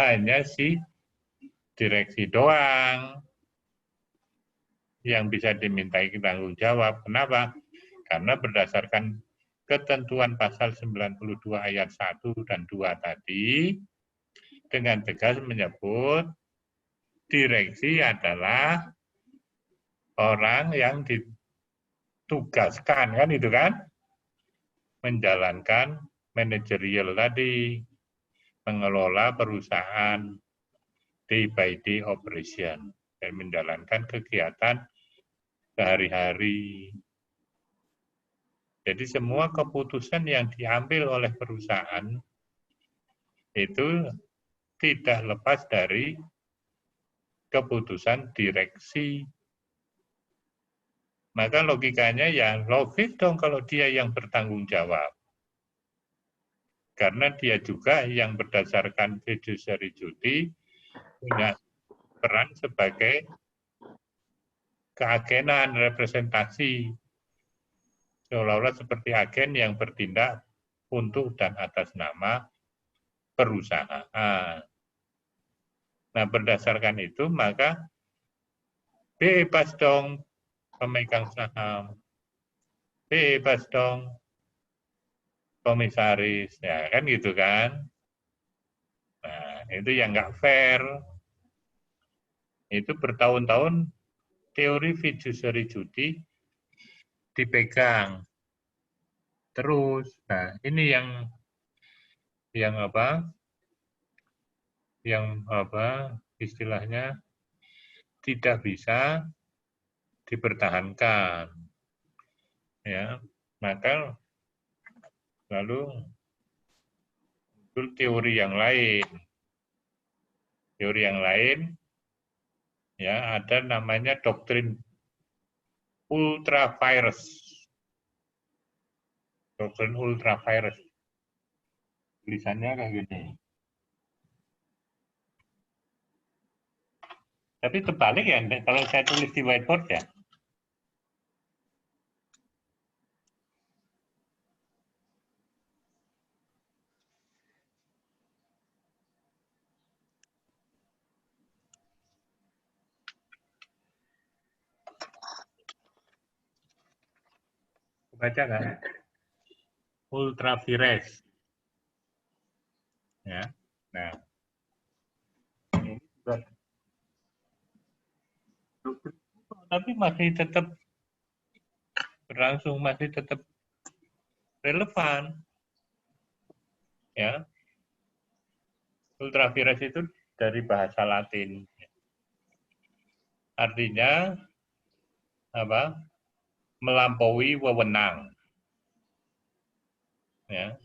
hanya si direksi doang yang bisa dimintai tanggung jawab. Kenapa? Karena berdasarkan ketentuan pasal 92 ayat 1 dan 2 tadi, dengan tegas menyebut direksi adalah orang yang ditugaskan, kan itu kan? Menjalankan manajerial tadi, mengelola perusahaan day by day operation, dan menjalankan kegiatan sehari-hari. Jadi semua keputusan yang diambil oleh perusahaan itu tidak lepas dari keputusan direksi. Maka logikanya ya logis dong kalau dia yang bertanggung jawab. Karena dia juga yang berdasarkan fiduciary duty punya peran sebagai keagenan representasi. Seolah-olah seperti agen yang bertindak untuk dan atas nama perusahaan. Nah, berdasarkan itu maka bebas dong pemegang saham, bebas dong komisaris, ya kan gitu kan. Nah, itu yang nggak fair. Itu bertahun-tahun teori fiduciary duty dipegang terus. Nah, ini yang apa? Yang apa? Istilahnya tidak bisa dipertahankan. Ya, maka lalu muncul teori yang lain. Teori yang lain ya ada namanya doktrin ultra virus. Doktrin ultra virus. Tulisannya kayak gini. Tapi terbalik ya, kalau saya tulis di whiteboard ya. Baca kan? Ultra virus. Ya. Nah, ini juga tapi masih tetap berlangsung, masih tetap relevan. Ya. Ultravirus itu dari bahasa Latin. Artinya apa? Melampaui wewenang. Ya.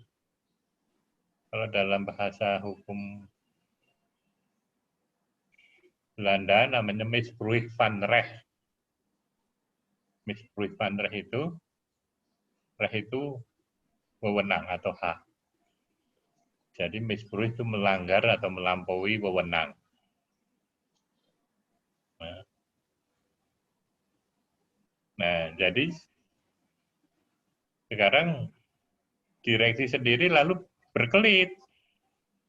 Kalau dalam bahasa hukum Belanda namanya misbruik van recht. Misbruik van recht itu wewenang atau hak. Jadi misbruik itu melanggar atau melampaui wewenang. Nah, jadi sekarang direksi sendiri lalu berkelit.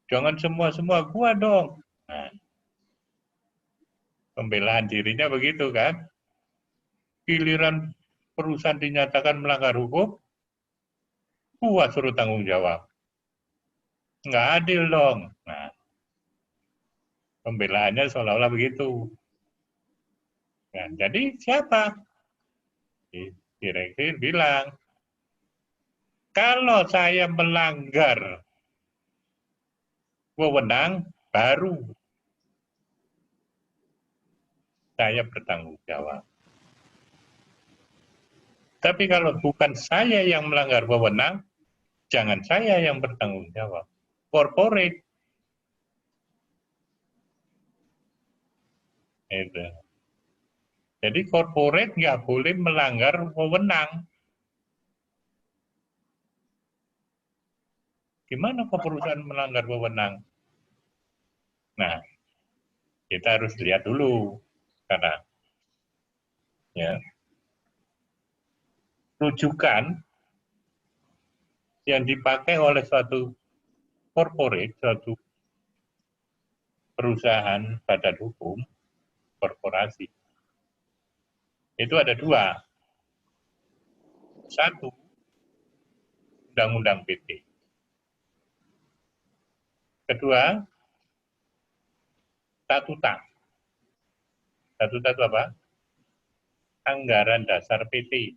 Jangan semua gua dong. Nah, pembelaan dirinya begitu kan. Giliran perusahaan dinyatakan melanggar hukum, gua suruh tanggung jawab. Nggak adil dong. Nah, pembelaannya seolah-olah begitu. Nah, jadi siapa? Direksi bilang, kalau saya melanggar wewenang, baru saya bertanggung jawab. Tapi kalau bukan saya yang melanggar wewenang, jangan saya yang bertanggung jawab. Corporate. Itu. Jadi corporate nggak boleh melanggar wewenang. Gimana kok perusahaan melanggar wewenang? Nah, kita harus lihat dulu. Karena ya, rujukan yang dipakai oleh suatu corporate, suatu perusahaan badan hukum, korporasi, itu ada dua. Satu, Undang-Undang PT. Kedua, statuta. Statuta itu apa? Anggaran dasar PT.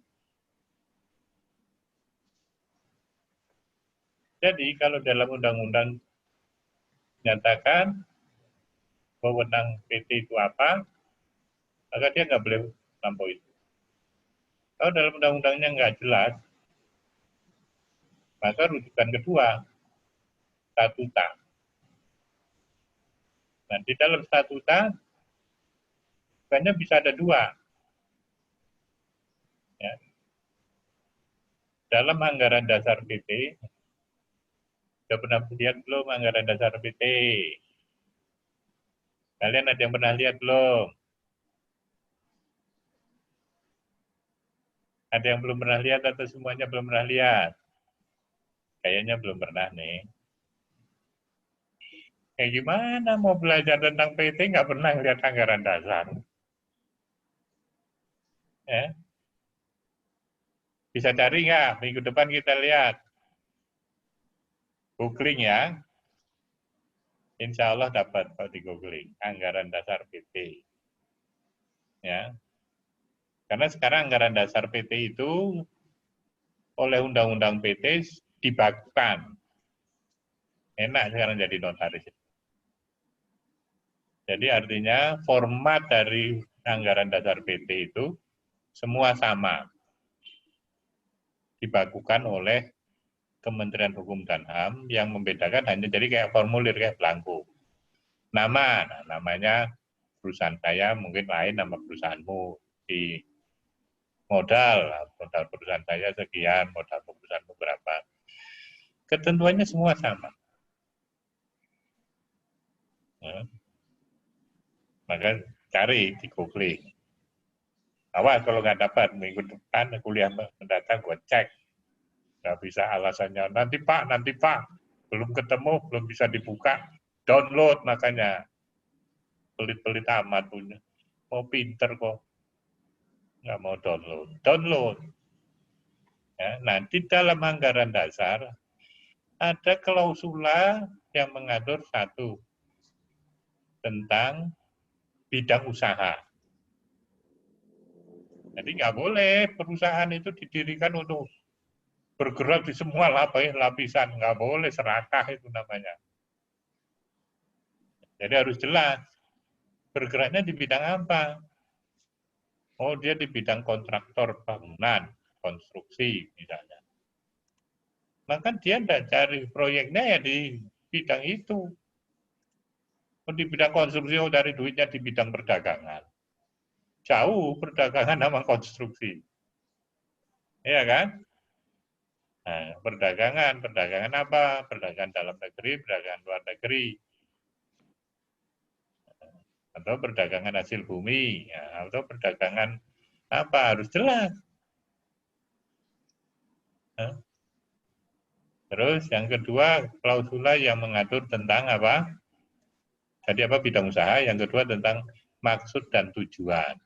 Jadi kalau dalam undang-undang nyatakan wewenang PT itu apa, maka dia nggak boleh melampaui itu. Kalau dalam undang-undangnya nggak jelas, maka rujukan kedua, statuta. Nah, di dalam statuta, bukannya bisa ada dua. dalam anggaran dasar PT, sudah pernah lihat belum anggaran dasar PT? Kalian ada yang pernah lihat belum? Ada yang belum pernah lihat atau semuanya belum pernah lihat? Kayaknya belum pernah nih. Kayak gimana mau belajar tentang PT nggak pernah lihat anggaran dasar? Ya. Bisa cari nggak? Minggu depan kita lihat. Googling ya. Insya Allah dapat kalau di googling. Anggaran dasar PT. Ya. Karena sekarang anggaran dasar PT itu oleh Undang-Undang PT dibakukan. Enak sekarang jadi notaris. Jadi artinya format dari anggaran dasar PT itu semua sama. Dibakukan oleh Kementerian Hukum dan HAM yang membedakan hanya jadi kayak formulir, kayak belangko. Nama, nah, namanya perusahaan saya mungkin lain nama perusahaanmu. Di modal perusahaan saya sekian, modal perusahaanmu berapa. Ketentuannya semua sama. Nah, maka cari di googling. Awas kalau nggak dapat minggu depan kuliah mendatang gue cek. Nggak bisa alasannya nanti Pak, belum ketemu, belum bisa dibuka, download makanya pelit-pelit amat punya. Mau pinter kok, nggak mau download. Ya, nah di dalam anggaran dasar ada klausula yang mengatur satu tentang bidang usaha. Jadi nggak boleh perusahaan itu didirikan untuk bergerak di semua lapisan, nggak boleh serakah itu namanya. Jadi harus jelas bergeraknya di bidang apa. Oh dia di bidang kontraktor bangunan, konstruksi misalnya. Maka dia tidak cari proyeknya ya di bidang itu. Oh, di bidang konstruksi, oh dari duitnya di bidang perdagangan. Jauh perdagangan sama konstruksi. Iya kan? Nah, perdagangan apa? Perdagangan dalam negeri, perdagangan luar negeri. Atau perdagangan hasil bumi, ya, atau perdagangan apa? Harus jelas. Nah. Terus yang kedua, klausula yang mengatur tentang apa? Jadi apa bidang usaha, yang kedua tentang maksud dan tujuan.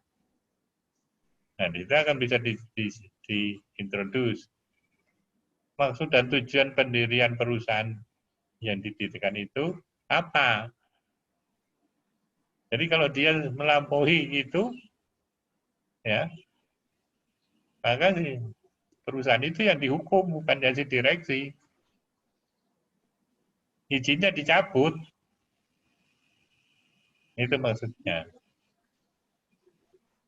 Nah, itu akan bisa diintroduce. Maksud dan tujuan pendirian perusahaan yang didirikan itu apa? Jadi kalau dia melampaui itu, ya, maka perusahaan itu yang dihukum, bukannya si direksi. Izinnya dicabut. Itu maksudnya.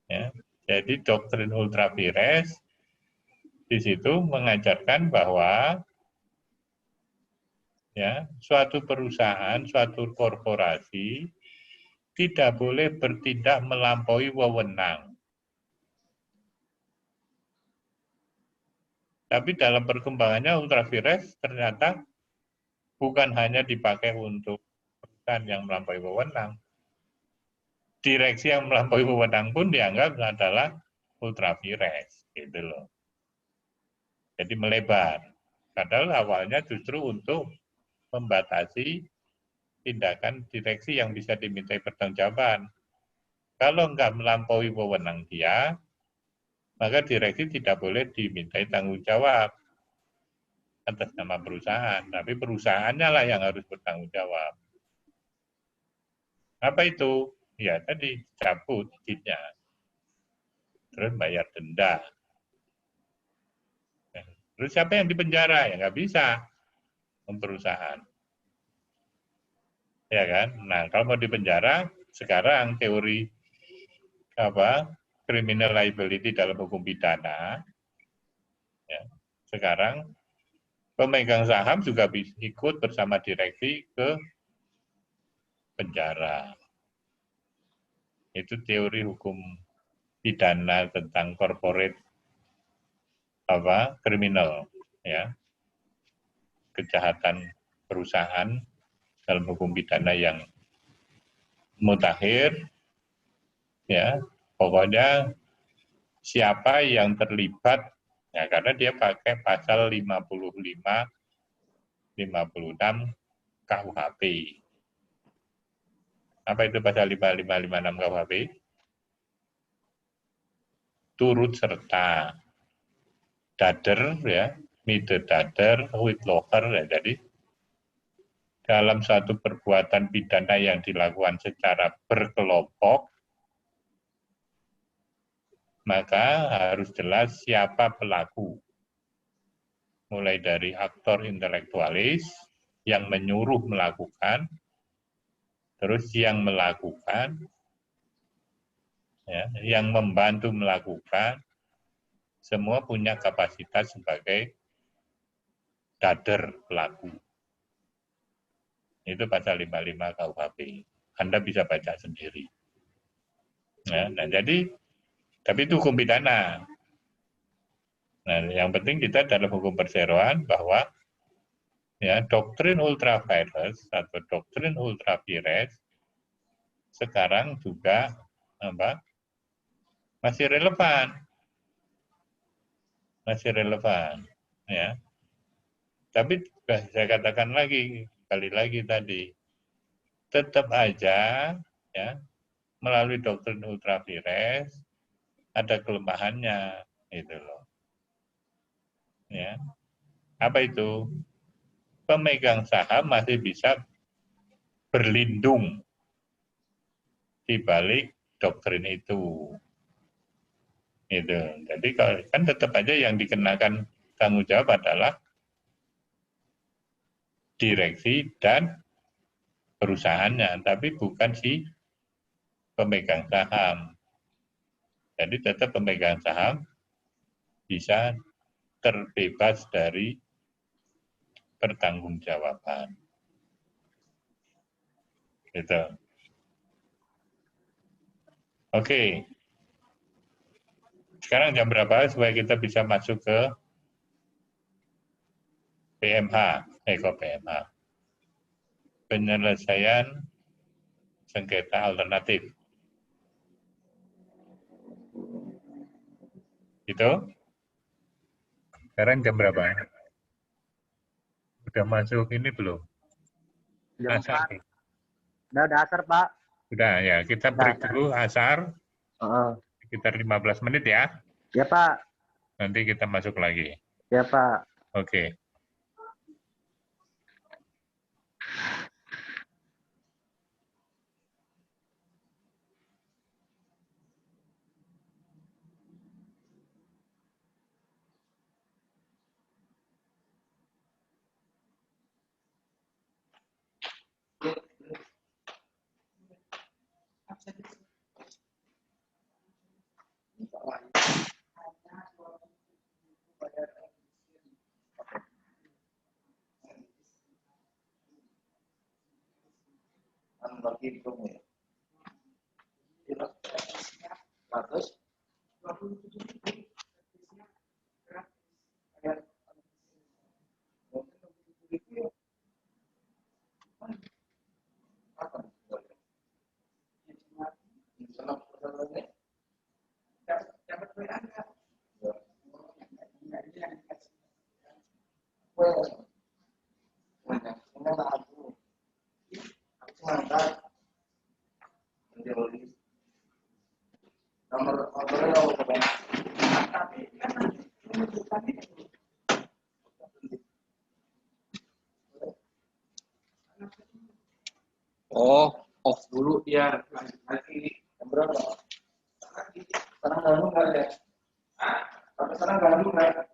Ya. Jadi doktrin ultra vires di situ mengajarkan bahwa ya suatu perusahaan, suatu korporasi tidak boleh bertindak melampaui wewenang. Tapi dalam perkembangannya ultra vires ternyata bukan hanya dipakai untuk perusahaan yang melampaui wewenang. Direksi yang melampaui wewenang pun dianggap adalah ultra vires, gitu loh. Jadi melebar. Padahal awalnya justru untuk membatasi tindakan direksi yang bisa dimintai pertanggungjawaban. Kalau enggak melampaui wewenang dia, maka direksi tidak boleh dimintai tanggung jawab atas nama perusahaan. Tapi perusahaannya lah yang harus bertanggung jawab. Apa itu? Ya tadi cabut izinnya. Terus bayar denda. Terus siapa yang dipenjara? Ya nggak bisa. Perusahaan. Ya kan? Nah, kalau mau dipenjara, sekarang teori criminal liability dalam hukum pidana, ya, sekarang pemegang saham juga bisa ikut bersama direksi ke penjara. Itu teori hukum pidana tentang corporate kriminal, ya, kejahatan perusahaan dalam hukum pidana yang mutakhir, ya, pokoknya siapa yang terlibat, ya, karena dia pakai pasal 55, 56 KUHP. Apa itu pasal 55, 56 KUHP? Turut serta, dader, ya, mide dader, with lover, ya, jadi dalam suatu perbuatan pidana yang dilakukan secara berkelompok, maka harus jelas siapa pelaku. Mulai dari aktor intelektualis yang menyuruh melakukan, terus yang melakukan, ya, yang membantu melakukan, semua punya kapasitas sebagai dader pelaku. Itu pasal 55 KUHP. Anda bisa baca sendiri. Ya, nah jadi, tapi itu hukum pidana. Nah, yang penting kita dalam hukum perseroan bahwa, ya, doktrin ultra vires atau doktrin ultra vires sekarang juga masih relevan, ya. Tapi saya katakan lagi, kali lagi tadi, tetap aja, ya, melalui doktrin ultra vires ada kelemahannya, gitu loh. Ya, apa itu? Pemegang saham masih bisa berlindung di balik doktrin itu. Itu. Jadi kan tetap aja yang dikenakan tanggung jawab adalah direksi dan perusahaannya, tapi bukan si pemegang saham. Jadi tetap pemegang saham bisa terbebas dari pertanggungjawaban. Gitu. Oke. Sekarang jam berapa supaya kita bisa masuk ke PMH, kok PMH. Penyelesaian sengketa alternatif. Gitu? Sekarang jam berapa? Udah masuk ini belum? Jam Asar. 4. Udah asar, Pak. Udah ya, kita break dulu asar. Sekitar 15 menit ya. Ya, Pak. Nanti kita masuk lagi. Ya, Pak. Oke. Oh, off dulu ya. Berapa? Sekarang gabung nggak ya? Tapi sekarang gabung nggak?